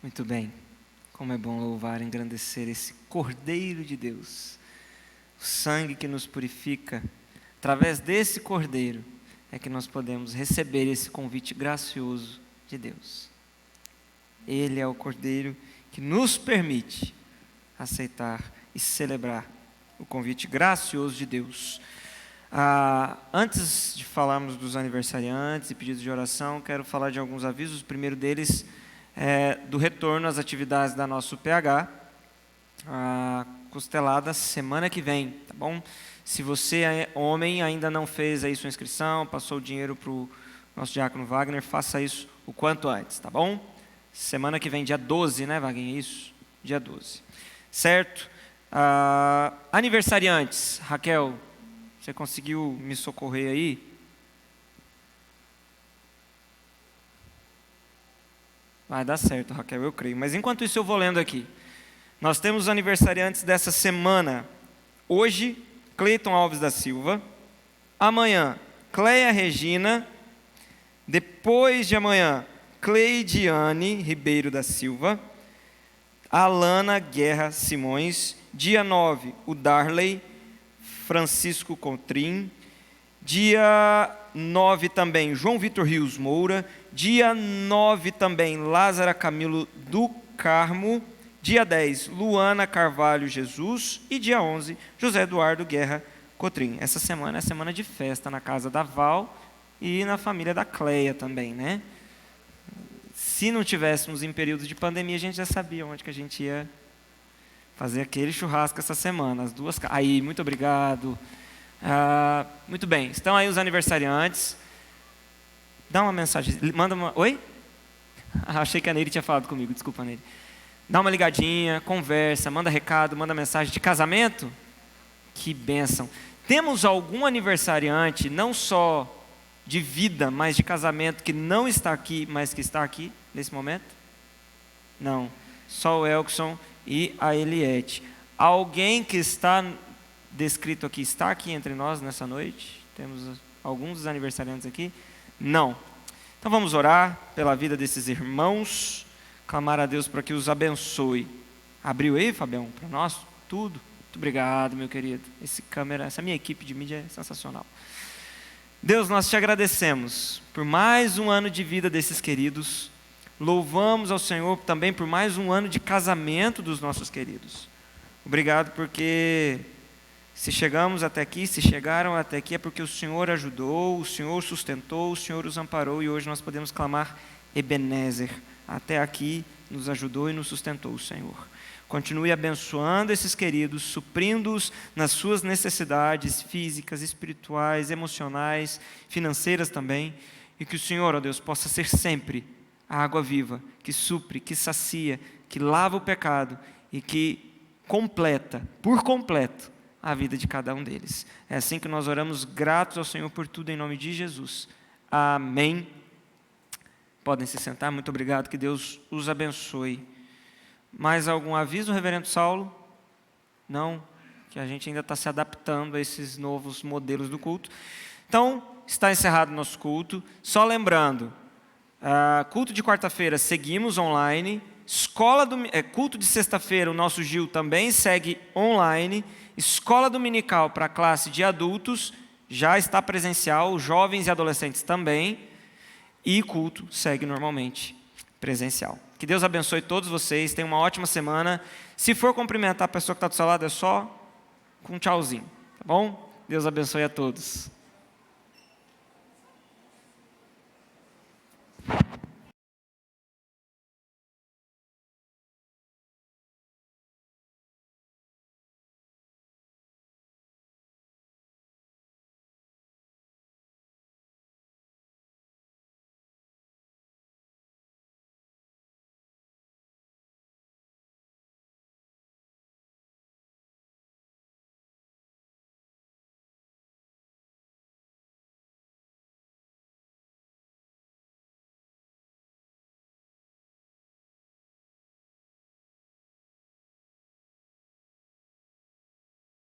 Muito bem. Como é bom louvar e engrandecer esse Cordeiro de Deus. O sangue que nos purifica. Através desse Cordeiro é que nós podemos receber esse convite gracioso de Deus. Ele é o Cordeiro que nos permite aceitar e celebrar o convite gracioso de Deus. Antes de falarmos dos aniversariantes e pedidos de oração, quero falar de alguns avisos. O primeiro deles é do retorno às atividades da nosso PH, a costelada semana que vem, tá bom? Se você é homem, ainda não fez aí sua inscrição, passou o dinheiro para o nosso diácono Wagner, faça isso o quanto antes, tá bom? Semana que vem, dia 12, né, Wagner? Isso, dia 12. Certo? Aniversariantes, Raquel, você conseguiu me socorrer aí? Vai dar certo, Raquel, eu creio. Mas enquanto isso eu vou lendo aqui. Nós temos os aniversariantes dessa semana. Hoje, Cleiton Alves da Silva. Amanhã, Cleia Regina. Depois de amanhã, Cleidiane Ribeiro da Silva. Alana Guerra Simões. Dia 9, o Darley Francisco Contrim. Dia 9 também, João Vitor Rios Moura. Dia 9 também, Lázara Camilo do Carmo. Dia 10, Luana Carvalho Jesus. E dia 11, José Eduardo Guerra Cotrim. Essa semana é semana de festa na casa da Val e na família da Cleia também, né? Se não tivéssemos em período de pandemia, a gente já sabia onde que a gente ia fazer aquele churrasco essa semana. As duas... Aí, muito obrigado. Muito bem, estão aí os aniversariantes. Dá uma mensagem, manda uma... Oi? Achei que a Neire tinha falado comigo, desculpa, Neire. Dá uma ligadinha, conversa, manda recado, manda mensagem de casamento. Que bênção. Temos algum aniversariante, não só de vida, mas de casamento, que não está aqui, mas que está aqui nesse momento? Não, só o Elkson e a Eliette. Alguém que está descrito aqui, está aqui entre nós nessa noite? Temos alguns dos aniversariantes aqui? Não. Então vamos orar pela vida desses irmãos, clamar a Deus para que os abençoe. Abriu aí, Fabião, para nós? Tudo. Muito obrigado, meu querido. Essa minha equipe de mídia é sensacional. Deus, nós te agradecemos por mais um ano de vida desses queridos. Louvamos ao Senhor também por mais um ano de casamento dos nossos queridos. Obrigado porque se chegamos até aqui, se chegaram até aqui, é porque o Senhor ajudou, o Senhor sustentou, o Senhor os amparou e hoje nós podemos clamar Ebenezer. Até aqui nos ajudou e nos sustentou o Senhor. Continue abençoando esses queridos, suprindo-os nas suas necessidades físicas, espirituais, emocionais, financeiras também. E que o Senhor, ó Deus, possa ser sempre a água viva, que supre, que sacia, que lava o pecado e que completa, por completo, a vida de cada um deles. É assim que nós oramos, gratos ao Senhor por tudo, em nome de Jesus. Amém. Podem se sentar, muito obrigado, que Deus os abençoe. Mais algum aviso, reverendo Saulo? Não, que a gente ainda está se adaptando a esses novos modelos do culto. Então, está encerrado o nosso culto. Só lembrando, culto de quarta-feira seguimos online. Culto de sexta-feira, o nosso Gil também segue online. Escola dominical para a classe de adultos já está presencial, jovens e adolescentes também. E culto segue normalmente presencial. Que Deus abençoe todos vocês, tenham uma ótima semana. Se for cumprimentar a pessoa que está do seu lado, é só com um tchauzinho, tá bom? Deus abençoe a todos.